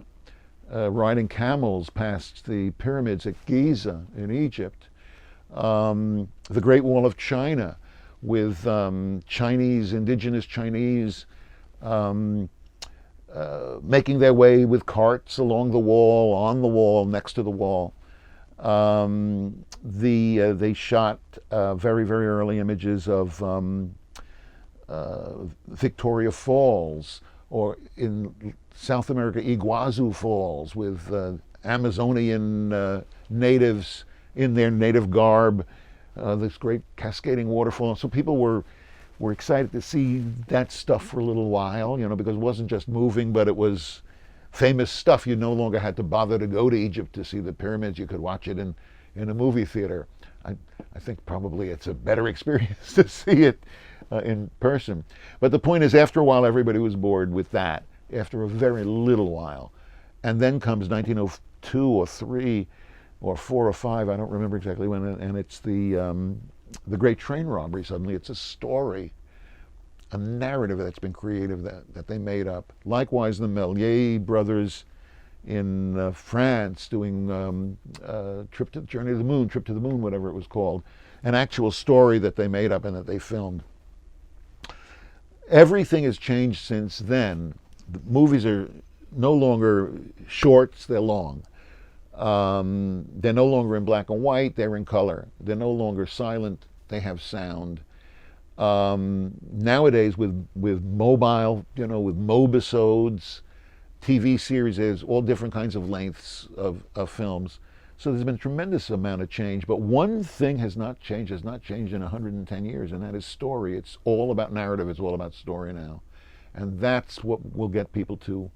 riding camels past the pyramids at Giza in Egypt. The Great Wall of China with indigenous Chinese making their way with carts along the wall, on the wall, next to the wall. They shot very, very early images of Victoria Falls, or in South America, Iguazu Falls, with Amazonian natives in their native garb, this great cascading waterfall. So people were excited to see that stuff for a little while, because it wasn't just moving, but it was famous stuff. You no longer had to bother to go to Egypt to see the pyramids. You could watch it in a movie theater. I think probably it's a better experience to see it in person. But the point is, after a while, everybody was bored with that, after a very little while. And then comes 1902 or 3 or 4 or 5, I don't remember exactly when, and it's the Great Train Robbery. Suddenly it's a story, a narrative that's been created that they made up. Likewise, the Méliès brothers in France doing Trip to the Moon, whatever it was called, an actual story that they made up and that they filmed. Everything has changed since then. The movies are no longer shorts, they're long. They're no longer in black and white, they're in color. They're no longer silent, they have sound. Nowadays with mobile, with mobisodes, TV series, there's all different kinds of lengths of films. So there's been a tremendous amount of change, but one thing has not changed in 110 years, and that is story. It's all about narrative, it's all about story now. And that's what will get people to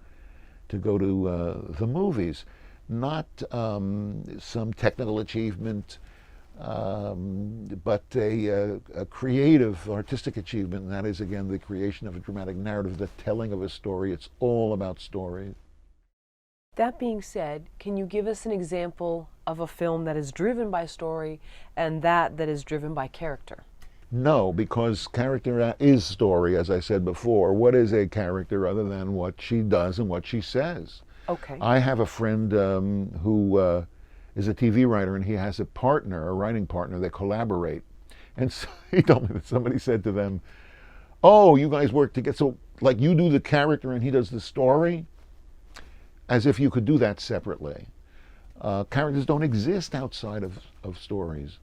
go to the movies. Not some technical achievement, but a creative, artistic achievement, and that is, again, the creation of a dramatic narrative, the telling of a story. It's all about story. That being said, can you give us an example of a film that is driven by story and that is driven by character? No, because character is story, as I said before. What is a character other than what she does and what she says? Okay. I have a friend who is a TV writer, and he has a partner, a writing partner. They collaborate. And so he told me that somebody said to them, "Oh, you guys work together, so like you do the character and he does the story?" As if you could do that separately. Characters don't exist outside of stories.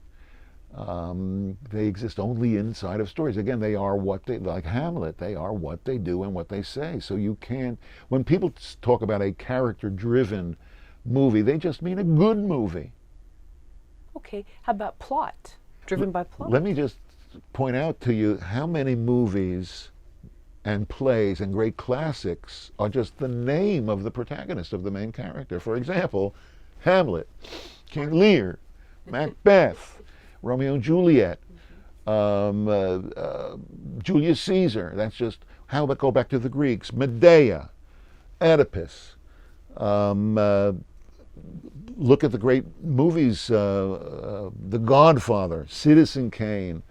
They exist only inside of stories. Again, they are what they, like Hamlet, they are what they do and what they say. So you can't, when people talk about a character-driven movie, they just mean a good movie. Okay, how about plot? Driven by plot? Let me just point out to you how many movies and plays and great classics are just the name of the protagonist, of the main character. For example, Hamlet, King Lear, Macbeth, Romeo and Juliet, Julius Caesar. That's just, how about go back to the Greeks? Medea, Oedipus. Look at the great movies, The Godfather, Citizen Kane.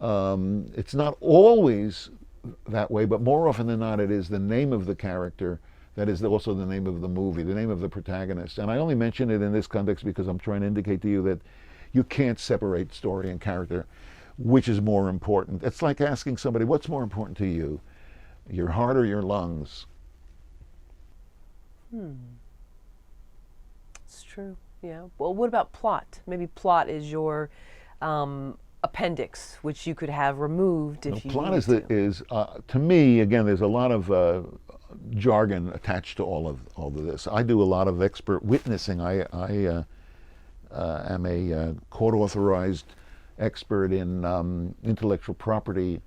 It's not always that way, but more often than not it is the name of the character that is also the name of the movie, the name of the protagonist. And I only mention it in this context because I'm trying to indicate to you that you can't separate story and character. Which is more important? It's like asking somebody, what's more important to you, your heart or your lungs? It's true, yeah. Well, what about plot? Maybe plot is your appendix, which you could have removed if you plot needed is to me, again, there's a lot of jargon attached to all of this. I do a lot of expert witnessing. I am a court-authorized expert in intellectual property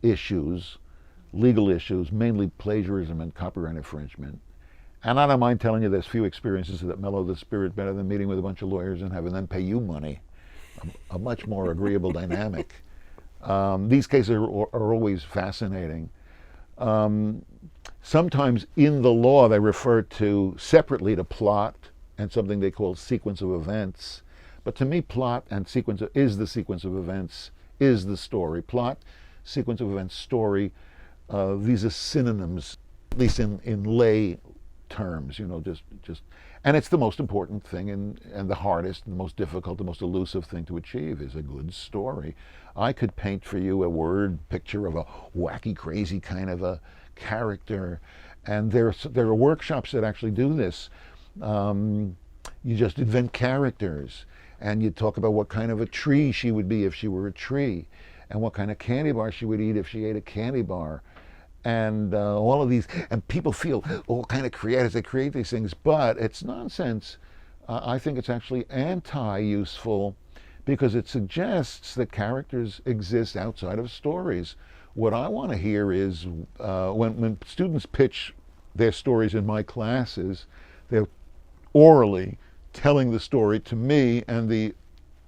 issues, legal issues, mainly plagiarism and copyright infringement. And I don't mind telling you there's few experiences that mellow the spirit better than meeting with a bunch of lawyers and having them pay you money. A much more agreeable dynamic. These cases are always fascinating. Sometimes in the law they refer to separately to plot and something they call sequence of events. But to me, plot and sequence is the sequence of events, is the story. Plot, sequence of events, story, these are synonyms, at least in lay terms, just, and it's the most important thing and the hardest, and the most difficult, the most elusive thing to achieve is a good story. I could paint for you a word picture of a wacky, crazy kind of a character, and there are workshops that actually do this. You just invent characters, and you talk about what kind of a tree she would be if she were a tree, and what kind of candy bar she would eat if she ate a candy bar. And all of these, and people feel all kind of creative, they create these things, but it's nonsense. I think it's actually anti-useful because it suggests that characters exist outside of stories. What I want to hear is when students pitch their stories in my classes, they're orally telling the story to me and the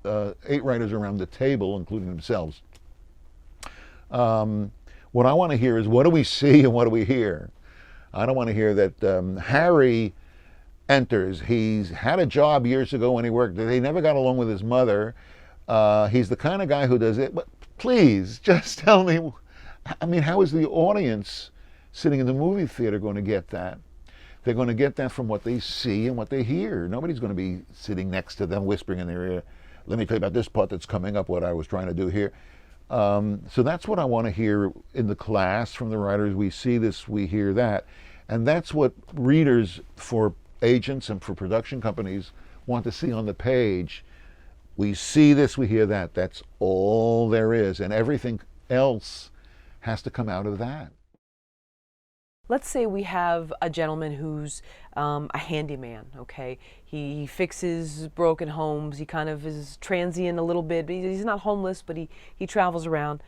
8 writers around the table, including themselves. What I want to hear is, what do we see and what do we hear? I don't want to hear that Harry enters. He's had a job years ago when he worked. They never got along with his mother. He's the kind of guy who does it. But please, just tell me, I mean, how is the audience sitting in the movie theater going to get that? They're going to get that from what they see and what they hear. Nobody's going to be sitting next to them whispering in their ear, let me tell you about this part that's coming up, what I was trying to do here. So that's what I want to hear in the class from the writers. We see this, we hear that. And that's what readers for agents and for production companies want to see on the page. We see this, we hear that. That's all there is. And everything else has to come out of that. Let's say we have a gentleman who's a handyman, okay? He fixes broken homes. He kind of is transient a little bit. He's not homeless, but he travels around.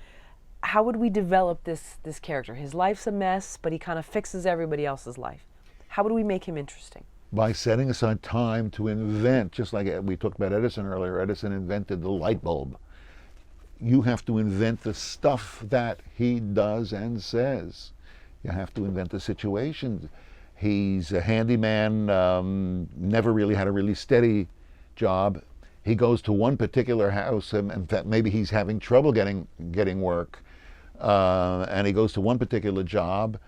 How would we develop this character? His life's a mess, but he kind of fixes everybody else's life. How would we make him interesting? By setting aside time to invent, just like we talked about Edison earlier. Edison invented the light bulb. You have to invent the stuff that he does and says. You have to invent the situation. He's a handyman, never really had a really steady job. He goes to one particular house, and in fact, maybe he's having trouble getting work. And he goes to one particular job,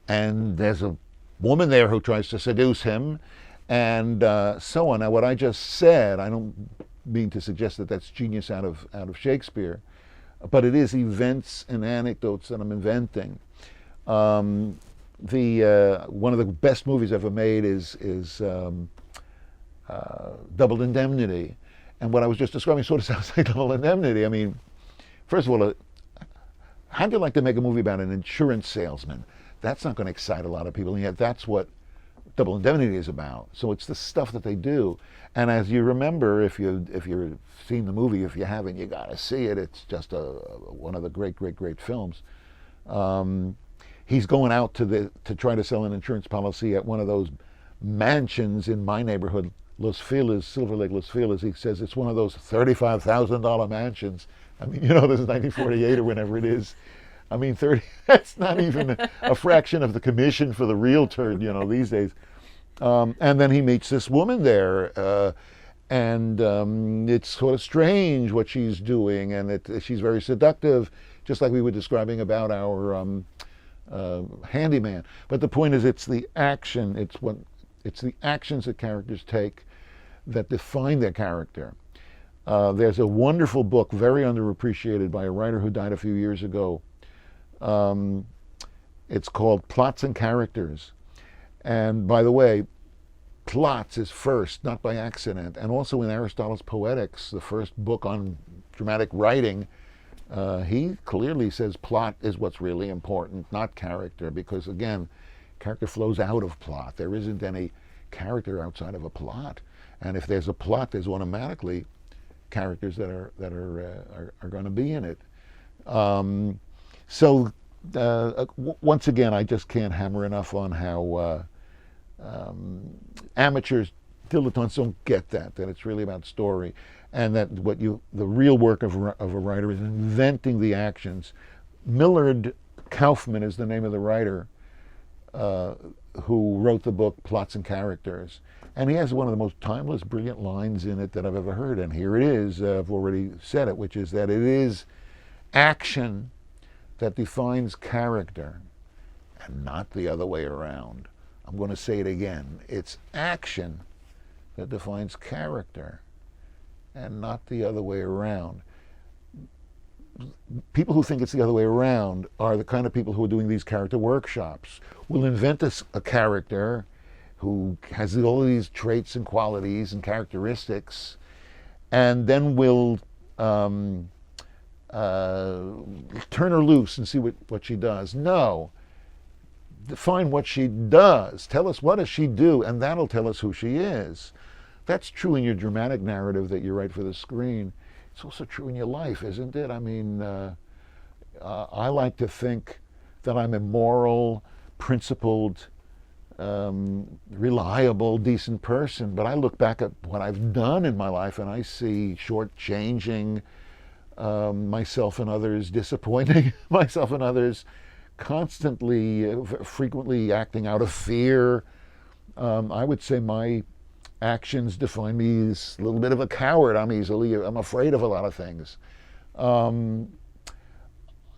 and there's a woman there who tries to seduce him, and so on. Now, what I just said, I don't mean to suggest that that's genius out of Shakespeare, but it is events and anecdotes that I'm inventing. One of the best movies ever made is Double Indemnity, and what I was just describing sort of sounds like Double Indemnity. I mean, first of all, how'd you like to make a movie about an insurance salesman? That's not going to excite a lot of people, and yet that's what Double Indemnity is about. So it's the stuff that they do, and as you remember, if you've seen the movie, if you haven't, you got to see it. It's just one of the great films. He's going out to try to sell an insurance policy at one of those mansions in my neighborhood, Los Feliz, Silver Lake, Los Feliz. He says it's one of those $35,000 mansions. I mean, you know, this is 1948 or whenever it is. I mean, that's not even a fraction of the commission for the realtor, you know, these days. And then he meets this woman there, and it's sort of strange what she's doing, and she's very seductive, just like we were describing about our handyman. But the point is, it's the action, it's the actions that characters take that define their character. There's a wonderful book, very underappreciated, by a writer who died a few years ago. It's called Plots and Characters. And by the way, plots is first, not by accident. And also in Aristotle's Poetics, the first book on dramatic writing, he clearly says plot is what's really important, not character, because again, character flows out of plot. There isn't any character outside of a plot. And if there's a plot, there's automatically characters that are going to be in it. So once again, I just can't hammer enough on how amateurs, dilettantes don't get that it's really about story, and that the real work of a writer is inventing the actions. Millard Kaufman is the name of the writer who wrote the book Plots and Characters. And he has one of the most timeless, brilliant lines in it that I've ever heard. And here it is, I've already said it, which is that it is action that defines character and not the other way around. I'm going to say it again. It's action that defines character and not the other way around. People who think it's the other way around are the kind of people who are doing these character workshops. We'll invent a character who has all of these traits and qualities and characteristics, and then we'll turn her loose and see what she does. No. Define what she does. Tell us, what does she do, and that'll tell us who she is. That's true in your dramatic narrative that you write for the screen. It's also true in your life, isn't it? I mean, I like to think that I'm a moral, principled reliable, decent person. But I look back at what I've done in my life and I see shortchanging myself and others, disappointing myself and others, constantly, frequently acting out of fear. I would say my actions define me as a little bit of a coward. I'm afraid of a lot of things.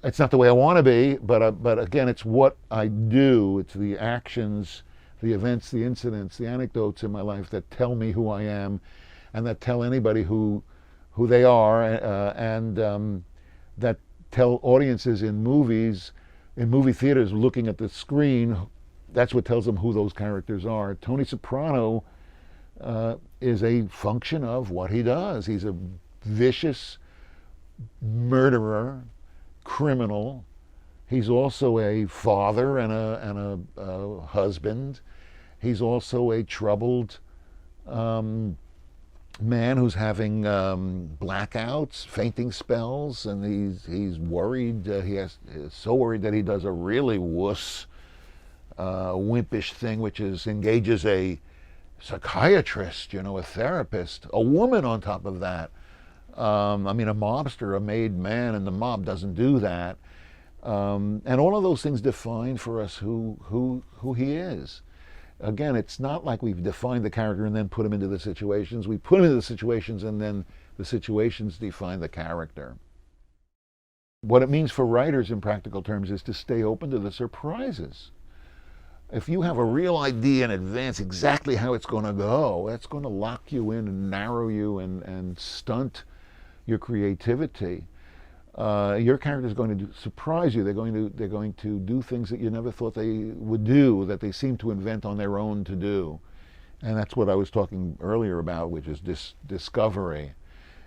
It's not the way I want to be, but again, it's what I do. It's the actions, the events, the incidents, the anecdotes in my life that tell me who I am, and that tell anybody who they are, and that tell audiences in movies, in movie theaters, looking at the screen. That's what tells them who those characters are. Tony Soprano is a function of what he does. He's a vicious murderer, criminal. He's also a father and a husband. He's also a troubled man who's having blackouts, fainting spells, and he's worried. He's so worried that he does a really wimpish thing, which engages a psychiatrist, a therapist, a woman on top of that. A mobster, a made man, and the mob doesn't do that. And all of those things define for us who he is. Again, it's not like we've defined the character and then put him into the situations. We put him into the situations and then the situations define the character. What it means for writers in practical terms is to stay open to the surprises. If you have a real idea in advance exactly how it's going to go, that's going to lock you in and narrow you and stunt your creativity. Your character is going to surprise you. They're going to do things that you never thought they would do, that they seem to invent on their own to do. And that's what I was talking earlier about, which is discovery.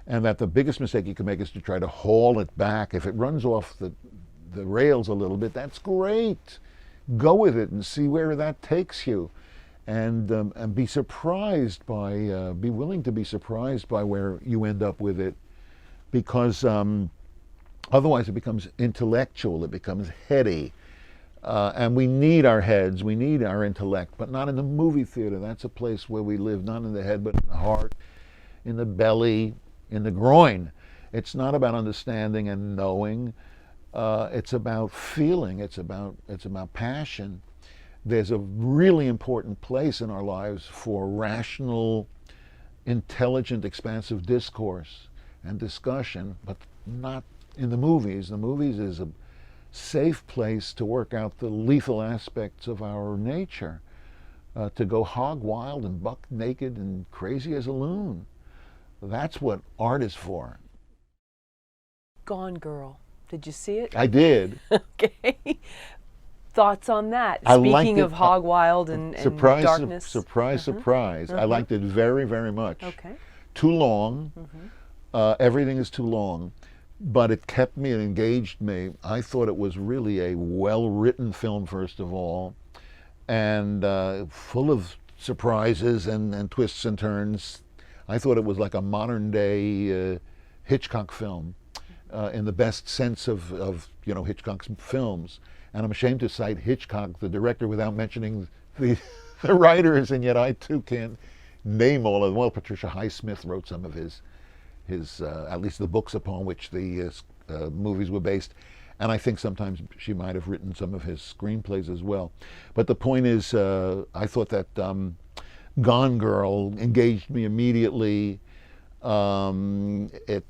And that the biggest mistake you can make is to try to haul it back. If it runs off the rails a little bit, that's great. Go with it and see where that takes you, and be surprised by, be willing to be surprised by where you end up with it, because otherwise it becomes intellectual, it becomes heady, and we need our heads, we need our intellect, but not in the movie theater. That's a place where we live, not in the head, but in the heart, in the belly, in the groin. It's not about understanding and knowing. It's about feeling. It's about passion. There's a really important place in our lives for rational, intelligent, expansive discourse and discussion, but not in the movies. The movies is a safe place to work out the lethal aspects of our nature, to go hog wild and buck naked and crazy as a loon. That's what art is for. Gone Girl. Did you see it? I did. Okay. Thoughts on that? I liked Speaking it. of hog wild and darkness. Surprise. I liked it very, very much. Okay. Too long. Everything is too long. But it kept me, it engaged me. I thought it was really a well-written film, first of all, and full of surprises and twists and turns. I thought it was like a modern-day Hitchcock film. In the best sense of Hitchcock's films. And I'm ashamed to cite Hitchcock, the director, without mentioning the writers, and yet I too can't name all of them. Well, Patricia Highsmith wrote some of his at least the books upon which the movies were based, and I think sometimes she might have written some of his screenplays as well. But the point is, I thought that Gone Girl engaged me immediately. It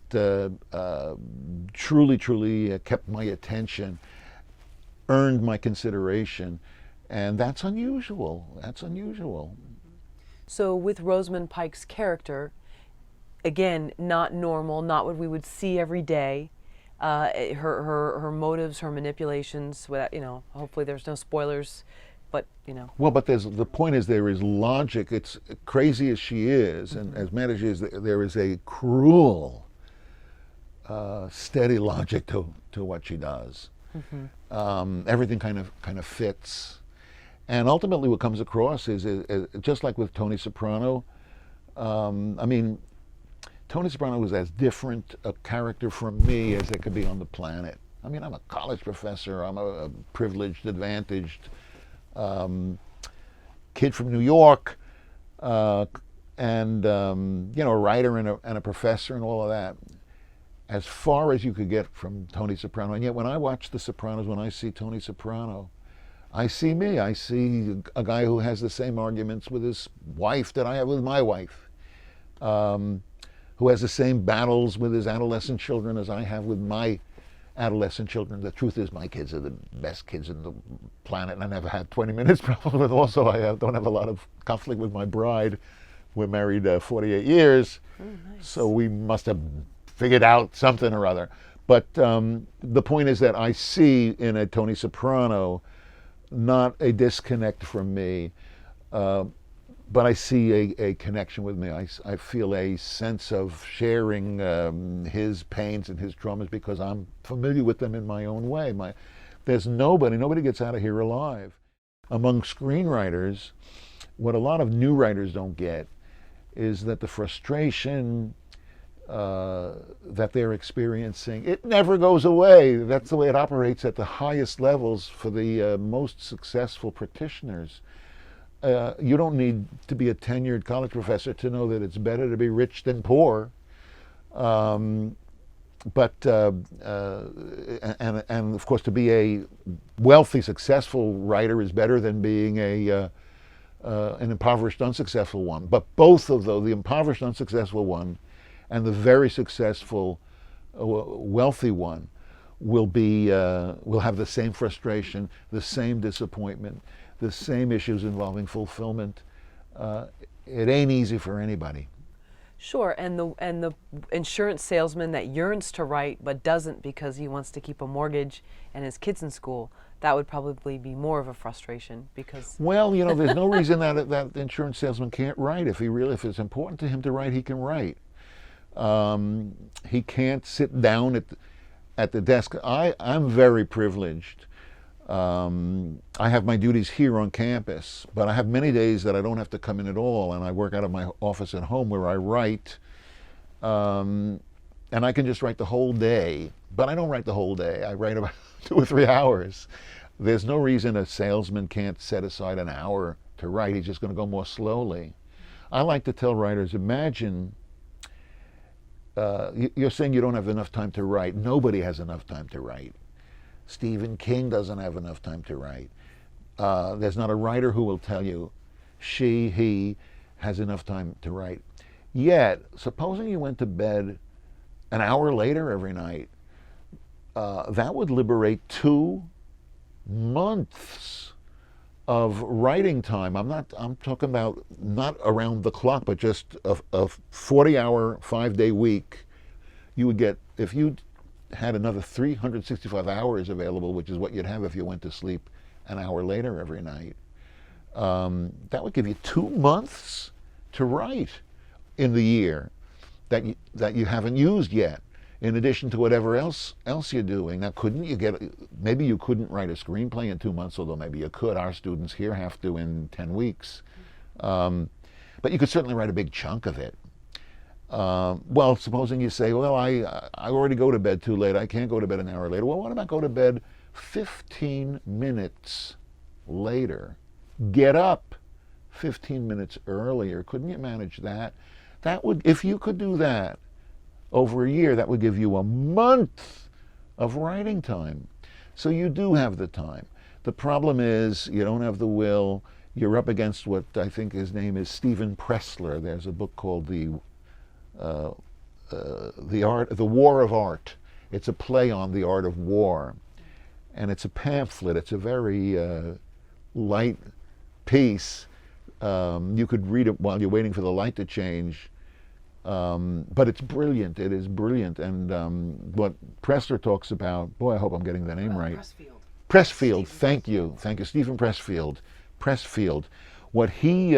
truly kept my attention, earned my consideration, and that's unusual. So with Rosamund Pike's character, again, not normal, not what we would see every day. Her motives, her manipulations. Without, hopefully there's no spoilers. But Well, but the point is, there is logic. It's crazy as she is, and as mad as she is, there is a cruel, steady logic to what she does. Everything kind of fits, and ultimately, what comes across is just like with Tony Soprano. Tony Soprano was as different a character from me as it could be on the planet. I'm a college professor. I'm a privileged, advantaged kid from New York, and a writer and a professor and all of that, as far as you could get from Tony Soprano. And yet when I watch The Sopranos, when I see Tony Soprano, I see me. I see a guy who has the same arguments with his wife that I have with my wife, who has the same battles with his adolescent children as I have with my adolescent children. The truth is, my kids are the best kids in the planet, and I never had 20 minutes problem with. Also, I don't have a lot of conflict with my bride. We're married 48 years, nice. So we must have figured out something or other. But the point is that I see in a Tony Soprano not a disconnect from me, but I see a connection with me. I feel a sense of sharing his pains and his traumas because I'm familiar with them in my own way. There's nobody gets out of here alive. Among screenwriters, what a lot of new writers don't get is that the frustration that they're experiencing, it never goes away. That's the way it operates at the highest levels for the most successful practitioners. You don't need to be a tenured college professor to know that it's better to be rich than poor. And of course, to be a wealthy, successful writer is better than being an impoverished, unsuccessful one. But both of those, the impoverished, unsuccessful one and the very successful, wealthy one, will have the same frustration, the same disappointment, the same issues involving fulfillment. It ain't easy for anybody. Sure, and the insurance salesman that yearns to write but doesn't because he wants to keep a mortgage and his kids in school, that would probably be more of a frustration because... Well, there's no reason that insurance salesman can't write. If it's important to him to write, he can write. He can't sit down at the desk. I'm very privileged. I have my duties here on campus, but I have many days that I don't have to come in at all, and I work out of my office at home where I write, and I can just write the whole day, but I don't write the whole day. I write about 2 or 3 hours. There's no reason a salesman can't set aside an hour to write. He's just going to go more slowly. I like to tell writers, imagine you're saying you don't have enough time to write. Nobody has enough time to write. Stephen King doesn't have enough time to write. There's not a writer who will tell you he has enough time to write. Yet, supposing you went to bed an hour later every night, that would liberate 2 months of writing time. I'm talking about not around the clock, but just a 40-hour, 5-day week. You would get, if you had another 365 hours available, which is what you'd have if you went to sleep an hour later every night. That would give you 2 months to write in the year that you haven't used yet, in addition to whatever else you're doing. Now, maybe you couldn't write a screenplay in 2 months, although maybe you could. Our students here have to in 10 weeks. But you could certainly write a big chunk of it. Well, supposing you say, well, I already go to bed too late. I can't go to bed an hour later. Well, what about go to bed 15 minutes later? Get up 15 minutes earlier. Couldn't you manage that? If you could do that over a year, that would give you a month of writing time. So you do have the time. The problem is you don't have the will. You're up against what I think his name is Stephen Pressler. There's a book called The War of Art. It's a play on the art of war, and it's a pamphlet. It's a very light piece. You could read it while you're waiting for the light to change, but it's brilliant. It is brilliant. And what Pressler talks about, boy, I hope I'm getting the name right. Pressfield. Thank you, Stephen Pressfield. What he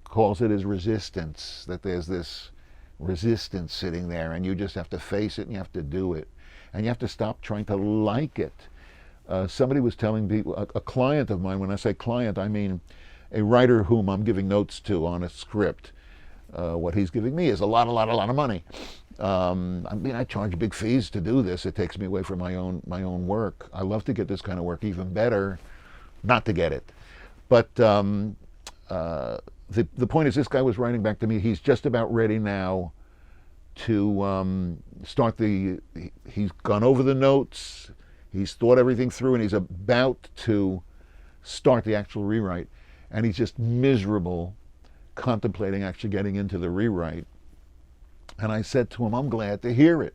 calls it is resistance, that there's this resistance sitting there and you just have to face it and you have to do it. And you have to stop trying to like it. Somebody was telling people, a client of mine, when I say client, I mean a writer whom I'm giving notes to on a script. What he's giving me is a lot of money. I charge big fees to do this. It takes me away from my own work. I love to get this kind of work. Even better, not to get it. But the point is, this guy was writing back to me. He's just about ready now to start he's gone over the notes, he's thought everything through, and he's about to start the actual rewrite. And he's just miserable contemplating actually getting into the rewrite. And I said to him, I'm glad to hear it.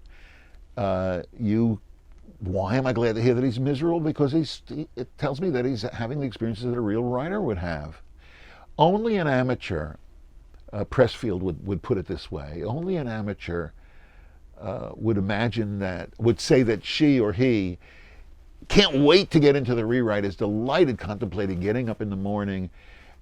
Why am I glad to hear that he's miserable? Because it tells me that he's having the experiences that a real writer would have. Only an amateur, Pressfield would put it this way, only an amateur would say that she or he can't wait to get into the rewrite, is delighted contemplating getting up in the morning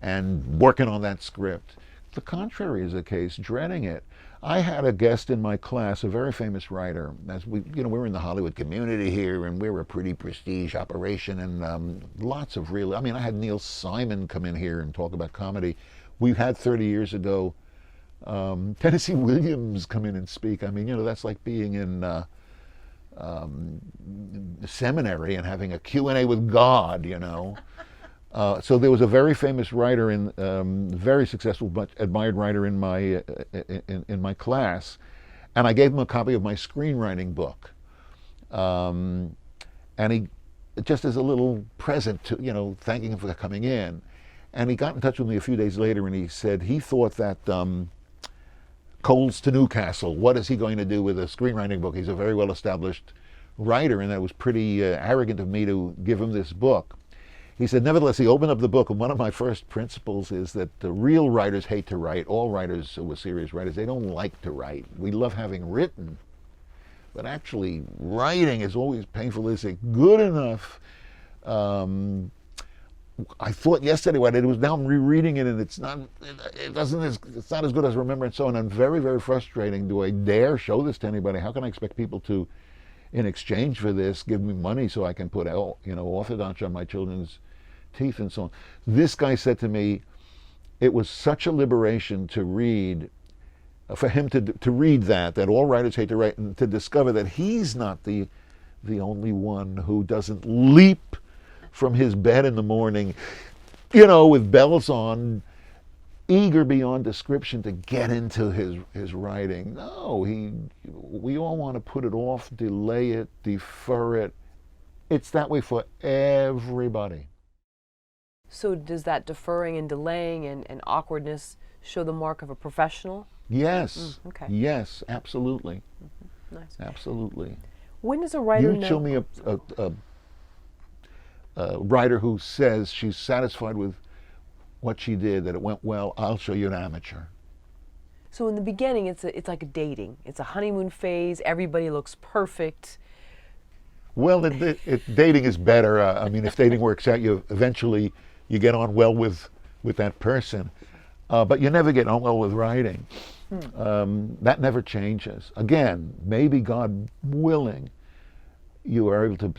and working on that script. The contrary is the case, dreading it. I had a guest in my class, a very famous writer. As we're in the Hollywood community here, and we're a pretty prestige operation, and lots of I had Neil Simon come in here and talk about comedy. We had 30 years ago Tennessee Williams come in and speak. That's like being in seminary and having a Q&A with God, So there was a very famous writer, very successful but admired writer in my class, and I gave him a copy of my screenwriting book, and he, just as a little present to thanking him for coming in, and he got in touch with me a few days later, and he said he thought that Coles to Newcastle, what is he going to do with a screenwriting book? He's a very well established writer, and that was pretty arrogant of me to give him this book. He said, nevertheless, he opened up the book, and one of my first principles is that the real writers hate to write. All writers who are serious writers, they don't like to write. We love having written, but actually writing is always painful. Is it good enough? I thought yesterday what it was. Now I'm rereading it, and it's not as good as I remember, and so on. And very, very frustrating. Do I dare show this to anybody? How can I expect people to, in exchange for this, give me money so I can put orthodontia on my children's teeth and so on? This guy said to me, it was such a liberation to read, for him to read that all writers hate to write, and to discover that he's not the only one who doesn't leap from his bed in the morning, with bells on, eager beyond description to get into his writing. No, we all want to put it off, delay it, defer it. It's that way for everybody. So does that deferring and delaying and awkwardness show the mark of a professional? Yes. Okay. Yes, absolutely. Mm-hmm. Nice. Absolutely. When does a writer know? You show me a writer who says she's satisfied with what she did, that it went well. I'll show you an amateur. So in the beginning, it's like a dating. It's a honeymoon phase. Everybody looks perfect. Well, dating is better. If dating works out, you eventually get on well with that person, but you never get on well with writing. That never changes. Again, maybe God willing, you are able to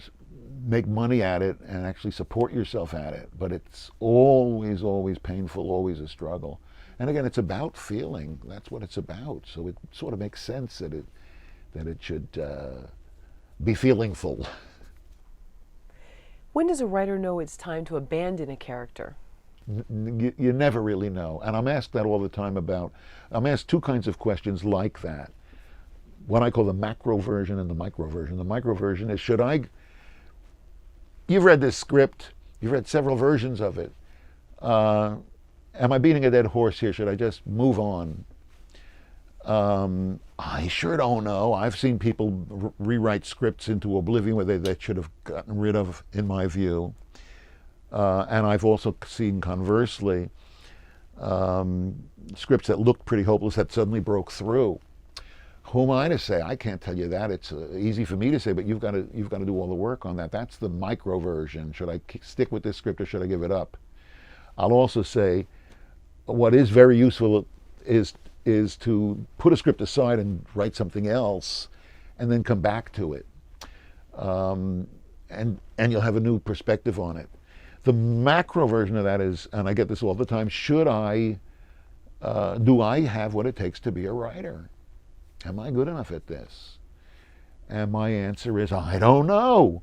make money at it and actually support yourself at it, but it's always, always painful, always a struggle. And again, it's about feeling. That's what it's about. So it sort of makes sense that it should be feelingful. When does a writer know it's time to abandon a character? You never really know. And I'm asked that all the time I'm asked two kinds of questions like that. What I call the macro version and the micro version. The micro version is, you've read this script, you've read several versions of it. Am I beating a dead horse here? Should I just move on? I sure don't know. I've seen people rewrite scripts into oblivion where they should have gotten rid of, in my view. And I've also seen, conversely, scripts that looked pretty hopeless that suddenly broke through. Who am I to say? I can't tell you that. It's easy for me to say, but you've got to do all the work on that. That's the micro version. Should I stick with this script or should I give it up? I'll also say, what is very useful is to put a script aside and write something else, and then come back to it, and you'll have a new perspective on it. The macro version of that is, and I get this all the time, do I have what it takes to be a writer? Am I good enough at this? And my answer is, I don't know.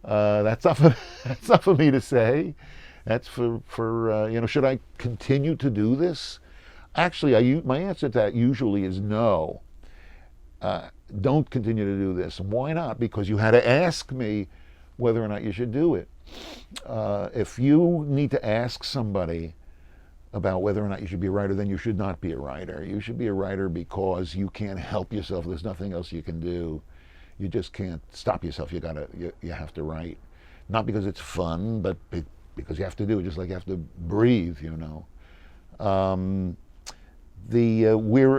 That's not for me to say. That's for should I continue to do this? Actually, my answer to that usually is no. Don't continue to do this. Why not? Because you had to ask me whether or not you should do it. If you need to ask somebody about whether or not you should be a writer, then you should not be a writer. You should be a writer because you can't help yourself. There's nothing else you can do. You just can't stop yourself. You have to write. Not because it's fun, but because you have to do it, just like you have to breathe,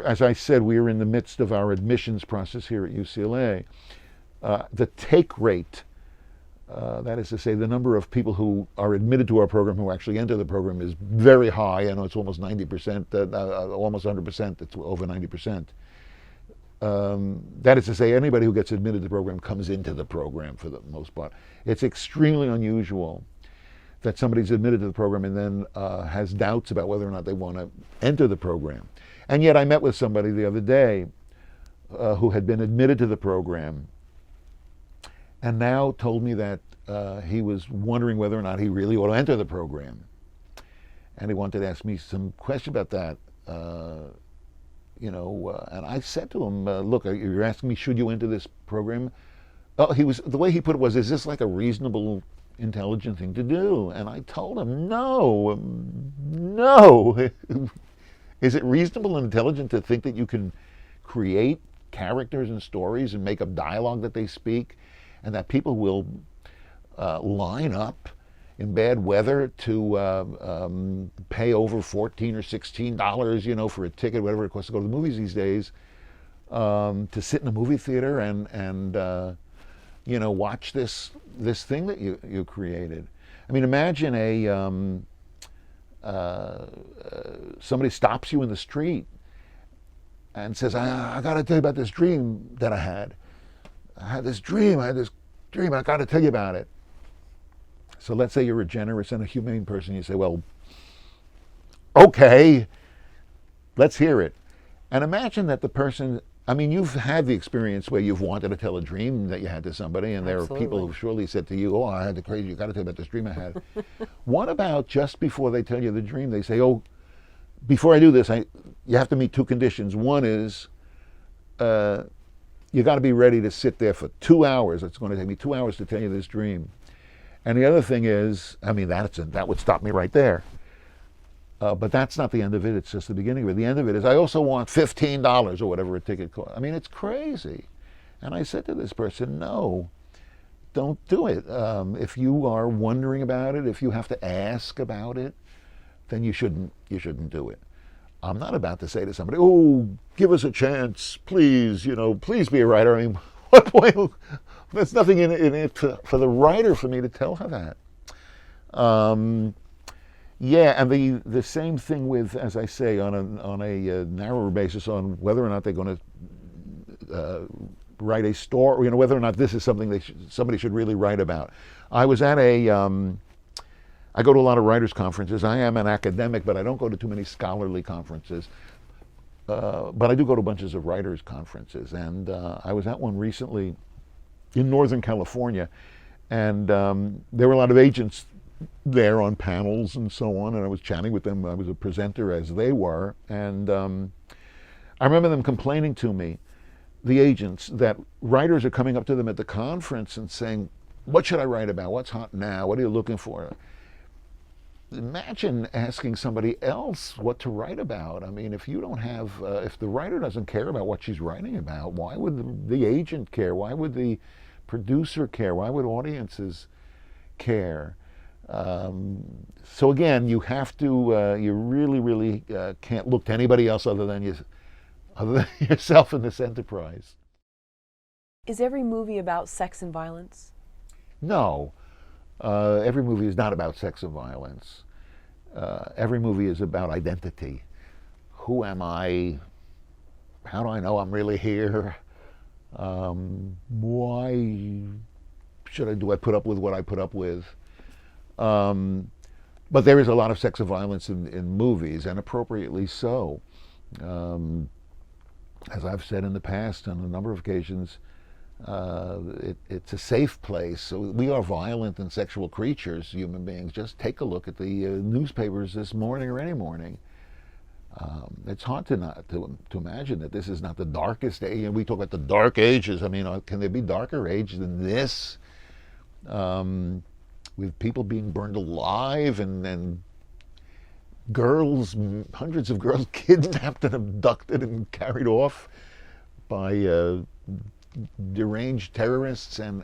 As I said, we're in the midst of our admissions process here at UCLA. The take rate, that is to say, the number of people who are admitted to our program who actually enter the program is very high. I know it's almost 90%, almost 100%, it's over 90%. That is to say, anybody who gets admitted to the program comes into the program for the most part. It's extremely unusual that somebody's admitted to the program and then has doubts about whether or not they want to enter the program. And yet I met with somebody the other day who had been admitted to the program and now told me that he was wondering whether or not he really ought to enter the program. And he wanted to ask me some question about that. And I said to him, look, you're asking me, should you enter this program? The way he put it was, is this like a reasonable, intelligent thing to do? And I told him, no. Is it reasonable and intelligent to think that you can create characters and stories and make up dialogue that they speak, and that people will line up in bad weather to pay over $14 or $16, for a ticket, whatever it costs to go to the movies these days, to sit in a movie theater and watch this thing that you created? I mean, imagine somebody stops you in the street and says, I got to tell you about this dream that I had. I had this dream, I got to tell you about it. So let's say you're a generous and a humane person. You say, well, okay, let's hear it. And imagine that the person, you've had the experience where you've wanted to tell a dream that you had to somebody, and there Absolutely. are people who surely said to you, oh, I had the crazy, you got to tell me about this dream I had. What about just before they tell you the dream, they say, oh, before I do this, you have to meet two conditions. One is, you got to be ready to sit there for 2 hours. It's going to take me 2 hours to tell you this dream. And the other thing is, that would stop me right there. But that's not the end of it. It's just the beginning of it. The end of it is, I also want $15 or whatever a ticket costs. It's crazy. And I said to this person, no, don't do it. If you are wondering about it, if you have to ask about it, then you shouldn't do it. I'm not about to say to somebody, oh, give us a chance, please, please be a writer. What point? There's nothing in it for the writer for me to tell her that. And the same thing with, as I say, on a narrower basis on whether or not they're going to write a story, whether or not this is something somebody should really write about. I was at I go to a lot of writers' conferences. I am an academic, but I don't go to too many scholarly conferences. But I do go to bunches of writers' conferences. And I was at one recently in Northern California, and there were a lot of agents there on panels and so on, and I was chatting with them. I was a presenter as they were, and I remember them complaining to me, the agents, that writers are coming up to them at the conference and saying, what should I write about? What's hot now? What are you looking for? Imagine asking somebody else what to write about. If you don't have, if the writer doesn't care about what she's writing about, why would the agent care? Why would the producer care? Why would audiences care? So again, you have to, you really can't look to anybody else other than yourself in this enterprise. Is every movie about sex and violence? No. Every movie is not about sex and violence. Every movie is about identity. Who am I? How do I know I'm really here? Why do I put up with what I put up with? But there is a lot of sex and violence in movies, and appropriately so. As I've said in the past on a number of occasions, It's a safe place. So we are violent and sexual creatures, human beings. Just take a look at the newspapers this morning or any morning. It's hard to imagine that this is not the darkest age. We talk about the dark ages. I mean, can there be darker age than this? With people being burned alive and girls, hundreds of girls kidnapped and abducted and carried off by deranged terrorists and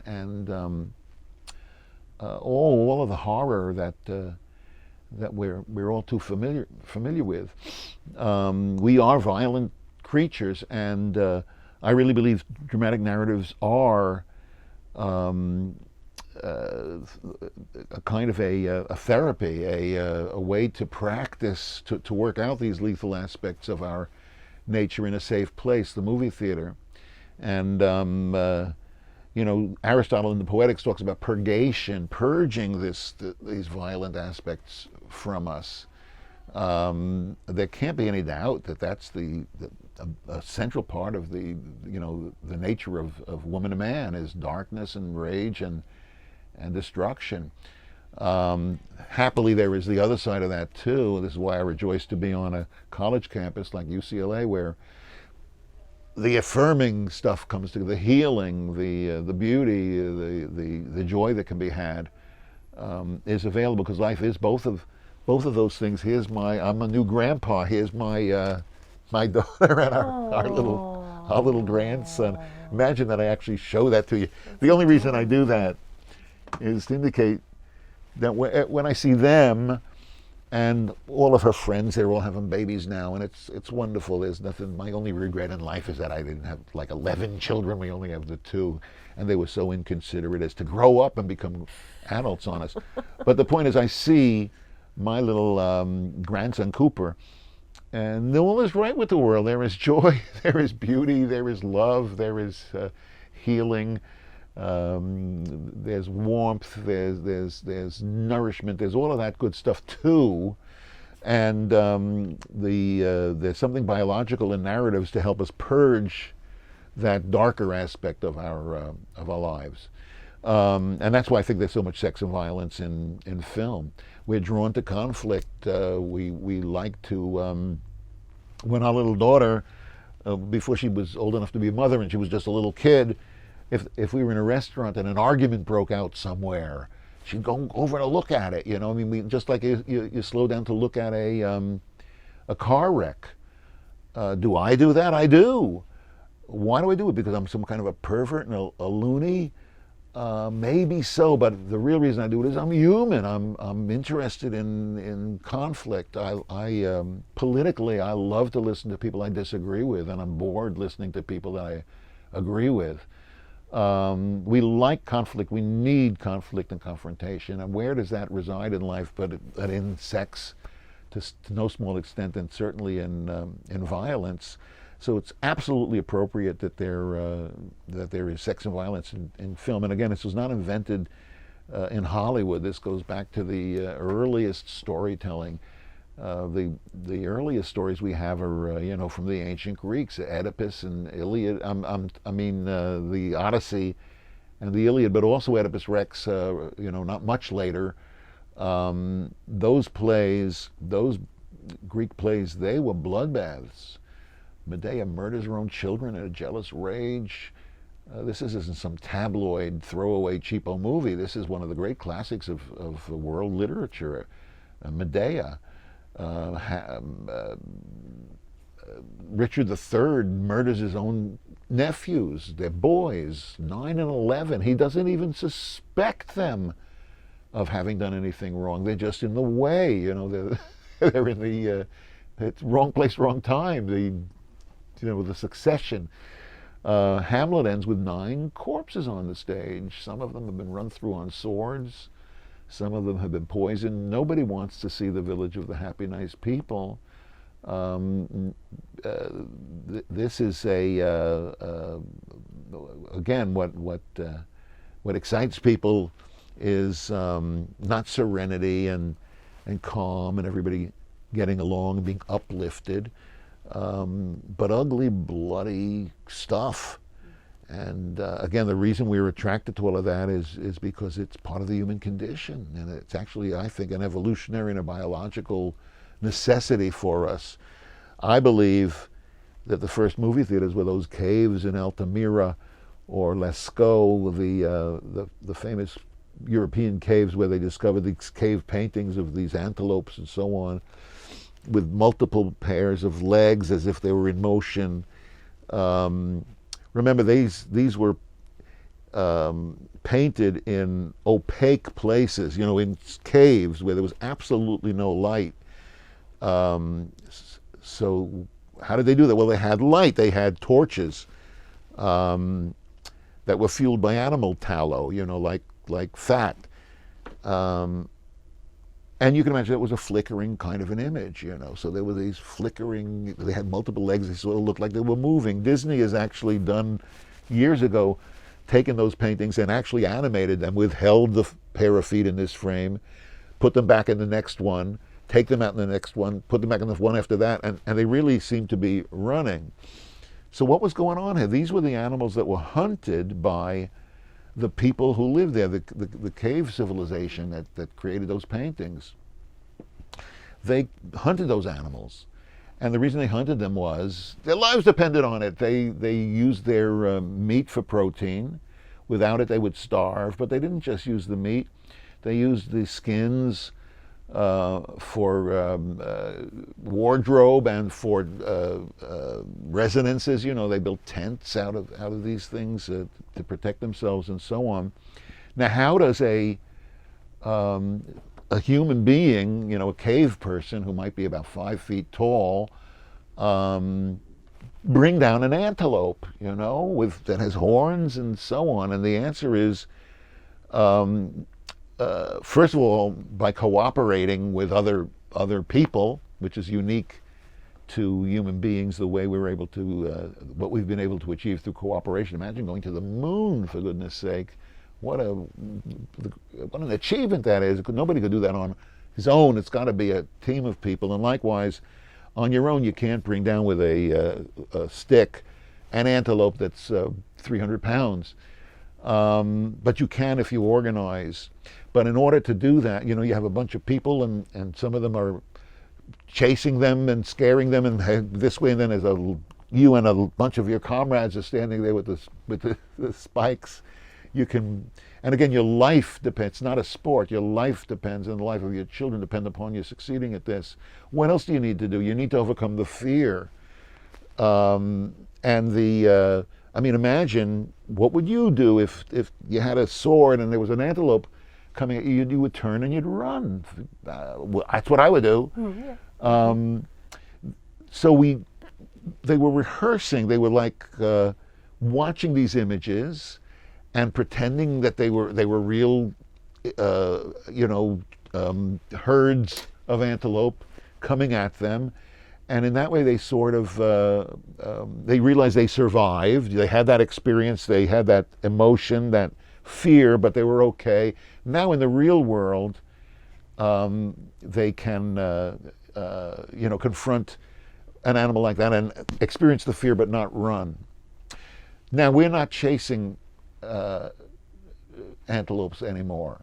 all of the horror that we're all too familiar with. We are violent creatures, and I really believe dramatic narratives are a kind of a therapy, a way to practice, to work out these lethal aspects of our nature in a safe place, the movie theater. And Aristotle in the Poetics talks about purgation, purging these violent aspects from us. There can't be any doubt that that's a central part of the nature of woman and man is darkness and rage and destruction. Happily, there is the other side of that too. This is why I rejoice to be on a college campus like UCLA, where the affirming stuff comes together, the healing, the beauty, the joy that can be had is available, because life is both of those things. I'm a new grandpa. Here's my my daughter and our little grandson. Imagine that I actually show that to you. The only reason I do that is to indicate that when I see them and all of her friends, they're all having babies now, and it's wonderful. There's nothing. My only regret in life is that I didn't have like 11 children. We only have the 2, and they were so inconsiderate as to grow up and become adults on us. But the point is, I see my little grandson Cooper, and all is right with the world. There is joy, there is beauty, there is love, there is healing. There's warmth, there's nourishment, there's all of that good stuff too, and there's something biological in narratives to help us purge that darker aspect of our lives, and that's why I think there's so much sex and violence in film. We're drawn to conflict. We like to. When our little daughter, before she was old enough to be a mother, and she was just a little kid. If we were in a restaurant and an argument broke out somewhere, she'd go over to look at it. I mean, just like you slow down to look at a car wreck. Do I do that? I do. Why do I do it? Because I'm some kind of a pervert and a loony? Maybe so, but the real reason I do it is I'm human. I'm interested in conflict. I politically, I love to listen to people I disagree with, and I'm bored listening to people that I agree with. We like conflict. We need conflict and confrontation. And where does that reside in life but in sex, to no small extent, and certainly in violence? So it's absolutely appropriate that there is sex and violence in film. And again, this was not invented in Hollywood. This goes back to the earliest storytelling. The earliest stories we have are from the ancient Greeks, Oedipus and Iliad. The Odyssey and the Iliad, but also Oedipus Rex. Not much later. Those plays, those Greek plays, they were bloodbaths. Medea murders her own children in a jealous rage. This isn't some tabloid, throwaway, cheapo movie. This is one of the great classics of world literature. Medea. Richard III murders his own nephews. They're boys, 9 and 11. He doesn't even suspect them of having done anything wrong. They're just in the way. They're in the it's wrong place, wrong time. The succession. Hamlet ends with 9 corpses on the stage. Some of them have been run through on swords. Some of them have been poisoned. Nobody wants to see the village of the happy, nice people. This is again, what excites people is not serenity and calm and everybody getting along and being uplifted, but ugly, bloody stuff. And again, the reason we were attracted to all of that is because it's part of the human condition. And it's actually, I think, an evolutionary and a biological necessity for us. I believe that the first movie theaters were those caves in Altamira or Lascaux, the famous European caves where they discovered these cave paintings of these antelopes and so on, with multiple pairs of legs as if they were in motion. Remember, these were painted in opaque places, you know, in caves where there was absolutely no light. So how did they do that? Well, they had light. They had torches that were fueled by animal tallow, you know, like fat. And you can imagine it was a flickering kind of an image, you know. So there were these flickering, they had multiple legs, they sort of looked like they were moving. Disney has actually done, years ago, taken those paintings and actually animated them, withheld the pair of feet in this frame, put them back in the next one, take them out in the next one, put them back in the one after that, and they really seemed to be running. So what was going on here? These were the animals that were hunted by the people who lived there, the cave civilization that created those paintings. They hunted those animals. And the reason they hunted them was their lives depended on it. They used their meat for protein. Without it, they would starve. But they didn't just use the meat. They used the skins for wardrobe and for residences. You know, they built tents out of these things to protect themselves and so on. Now, how does a human being, you know, a cave person who might be about 5 feet tall, bring down an antelope, you know, that has horns and so on? And the answer is, first of all, by cooperating with other people, which is unique to human beings, the way we're able to, what we've been able to achieve through cooperation. Imagine going to the moon, for goodness sake. What an achievement that is. Nobody could do that on his own. It's got to be a team of people. And likewise, on your own, you can't bring down with a stick an antelope that's 300 pounds. But you can if you organize. But in order to do that, you know, you have a bunch of people, and some of them are chasing them and scaring them, and this way, and then there's you and a bunch of your comrades are standing there with the spikes. You can, and again, your life depends. It's not a sport. Your life depends, and the life of your children depend upon you succeeding at this. What else do you need to do? You need to overcome the fear, and I mean, imagine, what would you do if you had a sword and there was an antelope coming at you? You would turn and you'd run. Well, that's what I would do. Yeah. So they were rehearsing. They were like watching these images and pretending that they were real, you know, herds of antelope coming at them. And in that way, they sort of, they realized they survived. They had that experience. They had that emotion, that fear, but they were okay. Now in the real world, they can, you know, confront an animal like that and experience the fear, but not run. Now, we're not chasing antelopes anymore,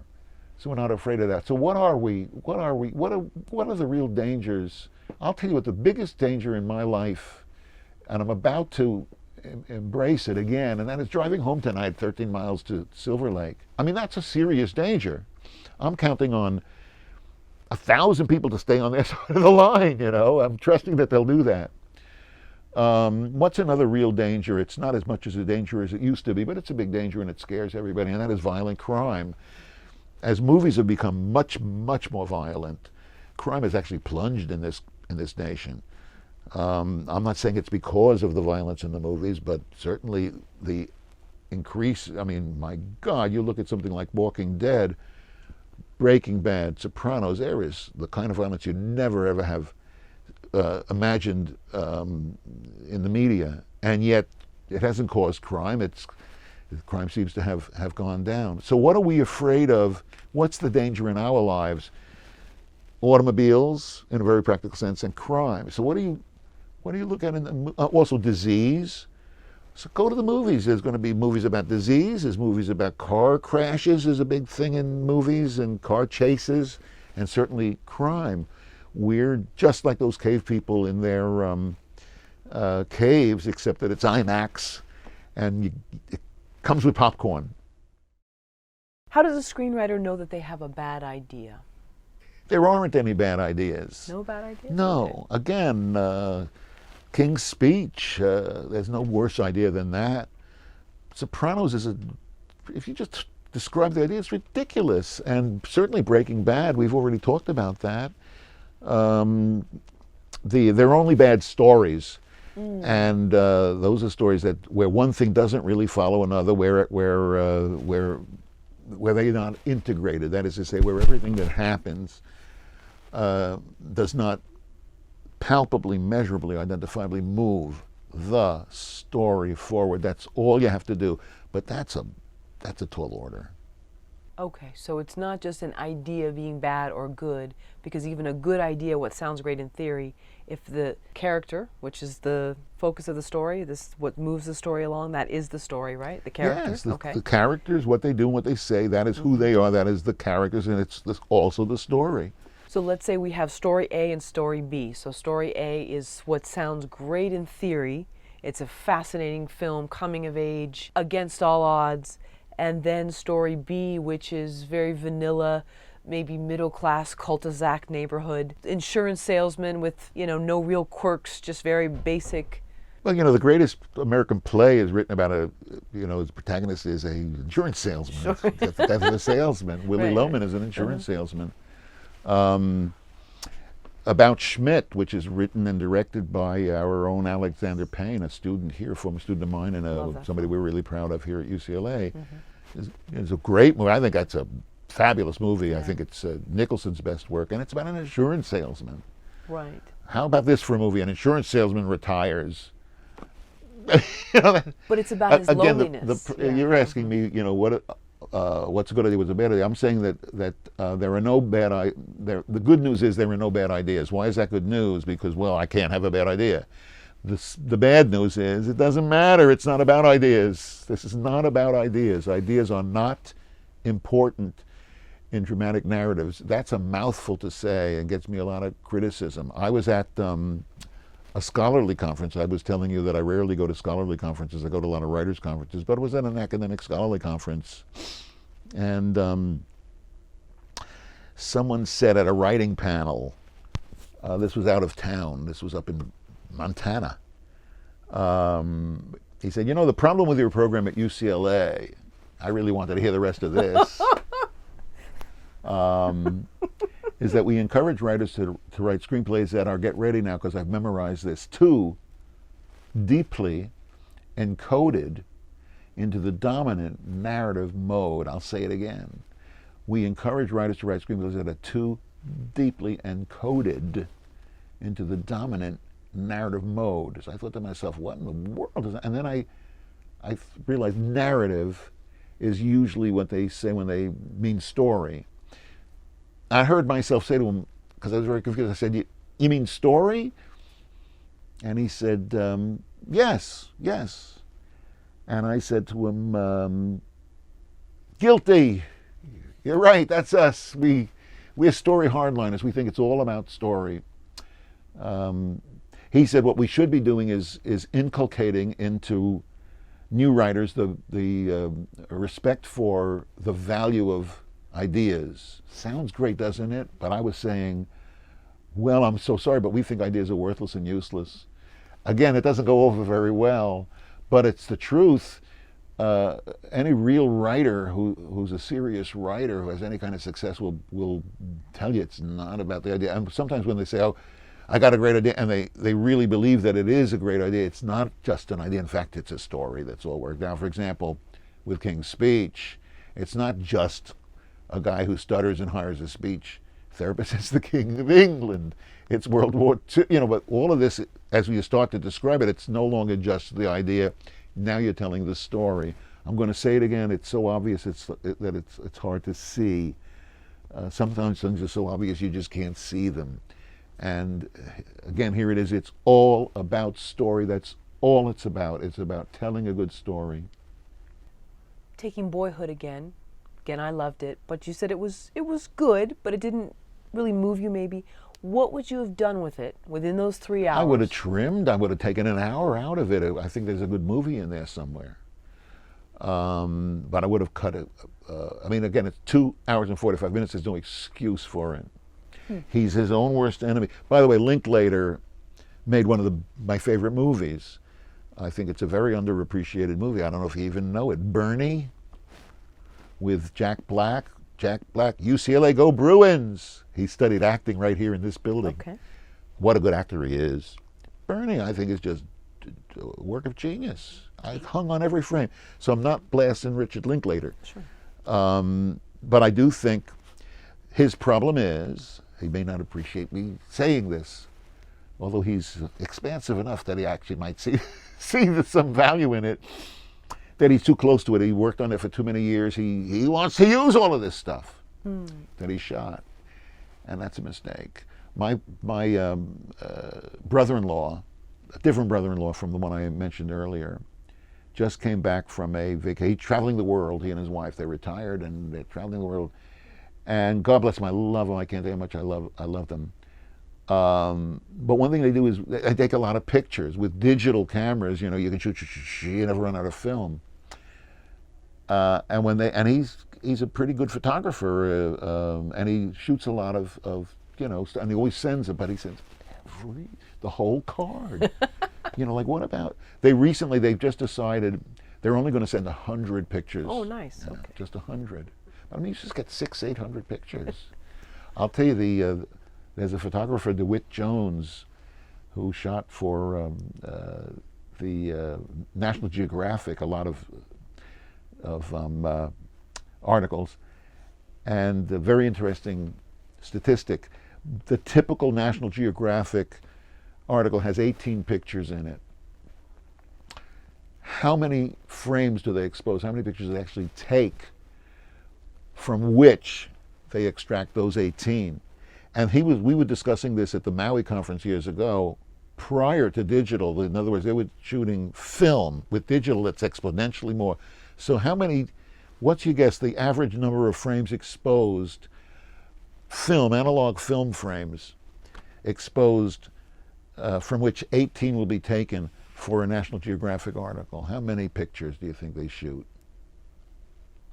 so we're not afraid of that. So what are we? What are the real dangers? I'll tell you what the biggest danger in my life, and I'm about to embrace it again, and that is driving home tonight 13 miles to Silver Lake. I mean, that's a serious danger. I'm counting on 1,000 people to stay on their side of the line, you know. I'm trusting that they'll do that. What's another real danger? It's not as much as a danger as it used to be, but it's a big danger and it scares everybody, and that is violent crime. As movies have become much, much more violent, crime has actually plunged in this nation. I'm not saying it's because of the violence in the movies, but certainly the increase. I mean, my God, you look at something like Walking Dead, Breaking Bad, Sopranos. There is the kind of violence you never ever have imagined in the media, and yet it hasn't caused crime. Crime seems to have gone down. So what are we afraid of? What's the danger in our lives? Automobiles, in a very practical sense, and crime. So what do you look at also disease? So go to the movies. There's going to be movies about disease. There's movies about car crashes is a big thing in movies, and car chases, and certainly crime. We're just like those cave people in their caves, except that it's IMAX, and it comes with popcorn. How does a screenwriter know that they have a bad idea? There aren't any bad ideas. No bad ideas? No. Okay. Again, King's Speech, there's no worse idea than that. Sopranos is if you just describe the idea, it's ridiculous. And certainly Breaking Bad, we've already talked about that. They're only bad stories. And those are stories where one thing doesn't really follow another, where they're not integrated. That is to say, where everything that happens does not palpably, measurably, identifiably move the story forward. That's all you have to do. But that's a tall order. Okay, so it's not just an idea being bad or good, because even a good idea, what sounds great in theory, if the character, which is the focus of the story, what moves the story along, that is the story, right? The characters? Yes, okay. The characters, what they do and what they say, that is who they are, that is the characters, and it's also the story. So let's say we have story A and story B. So story A is what sounds great in theory. It's a fascinating film, coming of age, against all odds. And then story B, which is very vanilla, maybe middle-class cul-de-sac neighborhood, insurance salesman with, no real quirks, just very basic. Well, the greatest American play is written about its protagonist is an insurance salesman. Sure. That's a salesman. Willie Right. Loman is an insurance salesman. About Schmidt, which is written and directed by our own Alexander Payne, a student here, former student of mine, and somebody we're really proud of here at UCLA. It's a great movie. I think that's a fabulous movie. Yeah. I think it's Nicholson's best work, and it's about an insurance salesman. Right. How about this for a movie? An insurance salesman retires. But it's about his again, loneliness. You're asking me, what's a good idea, what's a bad idea. I'm saying that there are no bad ideas. The good news is there are no bad ideas. Why is that good news? Because, well, I can't have a bad idea. The bad news is it doesn't matter. It's not about ideas. This is not about ideas. Ideas are not important in dramatic narratives. That's a mouthful to say and gets me a lot of criticism. I was at a scholarly conference. I was telling you that I rarely go to scholarly conferences. I go to a lot of writers' conferences, but I was at an academic scholarly conference. And someone said at a writing panel, this was out of town, this was up in Montana. He said, the problem with your program at UCLA, I really wanted to hear the rest of this, is that we encourage writers to write screenplays that are, get ready now because I've memorized this, too deeply encoded into the dominant narrative mode. I'll say it again. We encourage writers to write screenplays that are too deeply encoded into the dominant narrative mode. So I thought to myself, what in the world is that? And then I realized narrative is usually what they say when they mean story. I heard myself say to him, because I was very confused, I said, you mean story? And he said, yes. And I said to him, guilty. You're right, that's us. We're story hardliners. We think it's all about story. He said what we should be doing is inculcating into new writers the respect for the value of ideas. Sounds great, doesn't it? But I was saying, well, I'm so sorry, but we think ideas are worthless and useless. Again, it doesn't go over very well, but it's the truth. Any real writer who's a serious writer who has any kind of success will tell you it's not about the idea. And sometimes when they say, oh, I got a great idea, and they really believe that it is a great idea, it's not just an idea. In fact, it's a story that's all worked out. For example, with King's Speech, it's not just a guy who stutters and hires a speech therapist. It's the King of England. It's World War II. But all of this, as we start to describe it, it's no longer just the idea. Now you're telling the story. I'm going to say it again. It's so obvious that it's hard to see. Sometimes things are so obvious you just can't see them. And again, here it is. It's all about story. That's all it's about. It's about telling a good story. Taking Boyhood again, I loved it, but you said it was good, but it didn't really move you maybe. What would you have done with it within those 3 hours? I would have trimmed. I would have taken an hour out of it. I think there's a good movie in there somewhere. But I would have cut it. I mean, again, it's 2 hours and 45 minutes. There's no excuse for it. He's his own worst enemy. By the way, Linklater made one of my favorite movies. I think it's a very underappreciated movie. I don't know if you even know it. Bernie, with Jack Black. Jack Black, UCLA, go Bruins! He studied acting right here in this building. Okay. What a good actor he is. Bernie, I think, is just a work of genius. I hung on every frame. So I'm not blasting Richard Linklater. Sure. But I do think his problem is, he may not appreciate me saying this, although he's expansive enough that he actually might see some value in it, that he's too close to it. He worked on it for too many years. He wants to use all of this stuff that he shot. And that's a mistake. My brother-in-law, a different brother-in-law from the one I mentioned earlier, just came back from a vacation, traveling the world. He and his wife, they retired and they're traveling the world. And God bless them, I love them. I can't tell you how much I love them. But one thing they do is they take a lot of pictures with digital cameras. You know, you can shoot, you never run out of film. And he's a pretty good photographer, and he shoots a lot of you know, and he always sends it, but he sends the whole card. You know, like what about, they've just decided they're only going to send 100 pictures. Oh, nice. Yeah, okay. just 100. I mean, you just get 600-800 pictures. I'll tell you, there's a photographer, DeWitt Jones, who shot for the National Geographic a lot of articles, and a very interesting statistic. The typical National Geographic article has 18 pictures in it. How many frames do they expose? How many pictures do they actually take from which they extract those 18? And we were discussing this at the Maui conference years ago, prior to digital. In other words, they were shooting film. With digital, it's exponentially more. So what's your guess, the average number of frames exposed, analog film frames exposed, from which 18 will be taken for a National Geographic article? How many pictures do you think they shoot?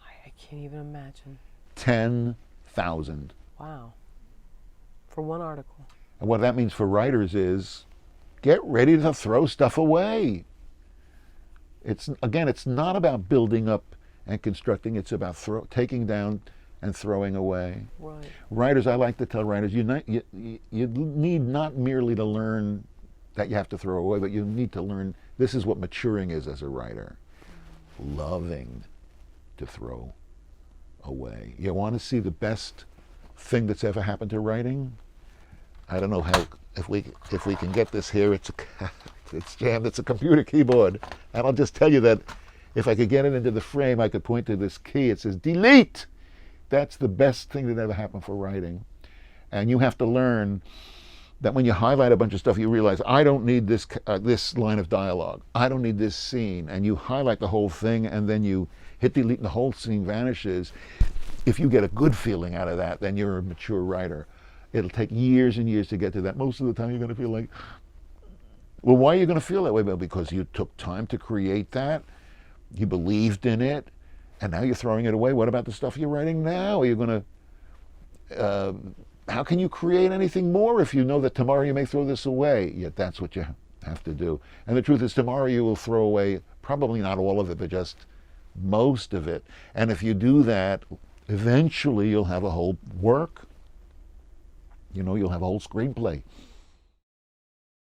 I can't even imagine. 10,000. Wow. For one article. And what that means for writers is, get ready to throw stuff away. It's not about building up and constructing. It's about taking down and throwing away. Right. Writers, I like to tell writers, you need not merely to learn that you have to throw away, but you need to learn, this is what maturing is as a writer. Loving to throw away. You want to see the best thing that's ever happened to writing? I don't know if we can get this here. It's jammed. It's a computer keyboard, and I'll just tell you that if I could get it into the frame, I could point to this key. It says delete. That's the best thing that ever happened for writing. And you have to learn that when you highlight a bunch of stuff, you realize, I don't need this line of dialogue. I don't need this scene. And you highlight the whole thing, and then you hit delete, and the whole scene vanishes. If you get a good feeling out of that, then you're a mature writer. It'll take years and years to get to that. Most of the time, you're going to feel like, well, why are you going to feel that way? Well, because you took time to create that. You believed in it. And now you're throwing it away. What about the stuff you're writing now? Are you going to, how can you create anything more if you know that tomorrow you may throw this away? Yet that's what you have to do. And the truth is, tomorrow you will throw away probably not all of it, but just most of it. And if you do that, eventually you'll have a whole work. You know, you'll have a whole screenplay.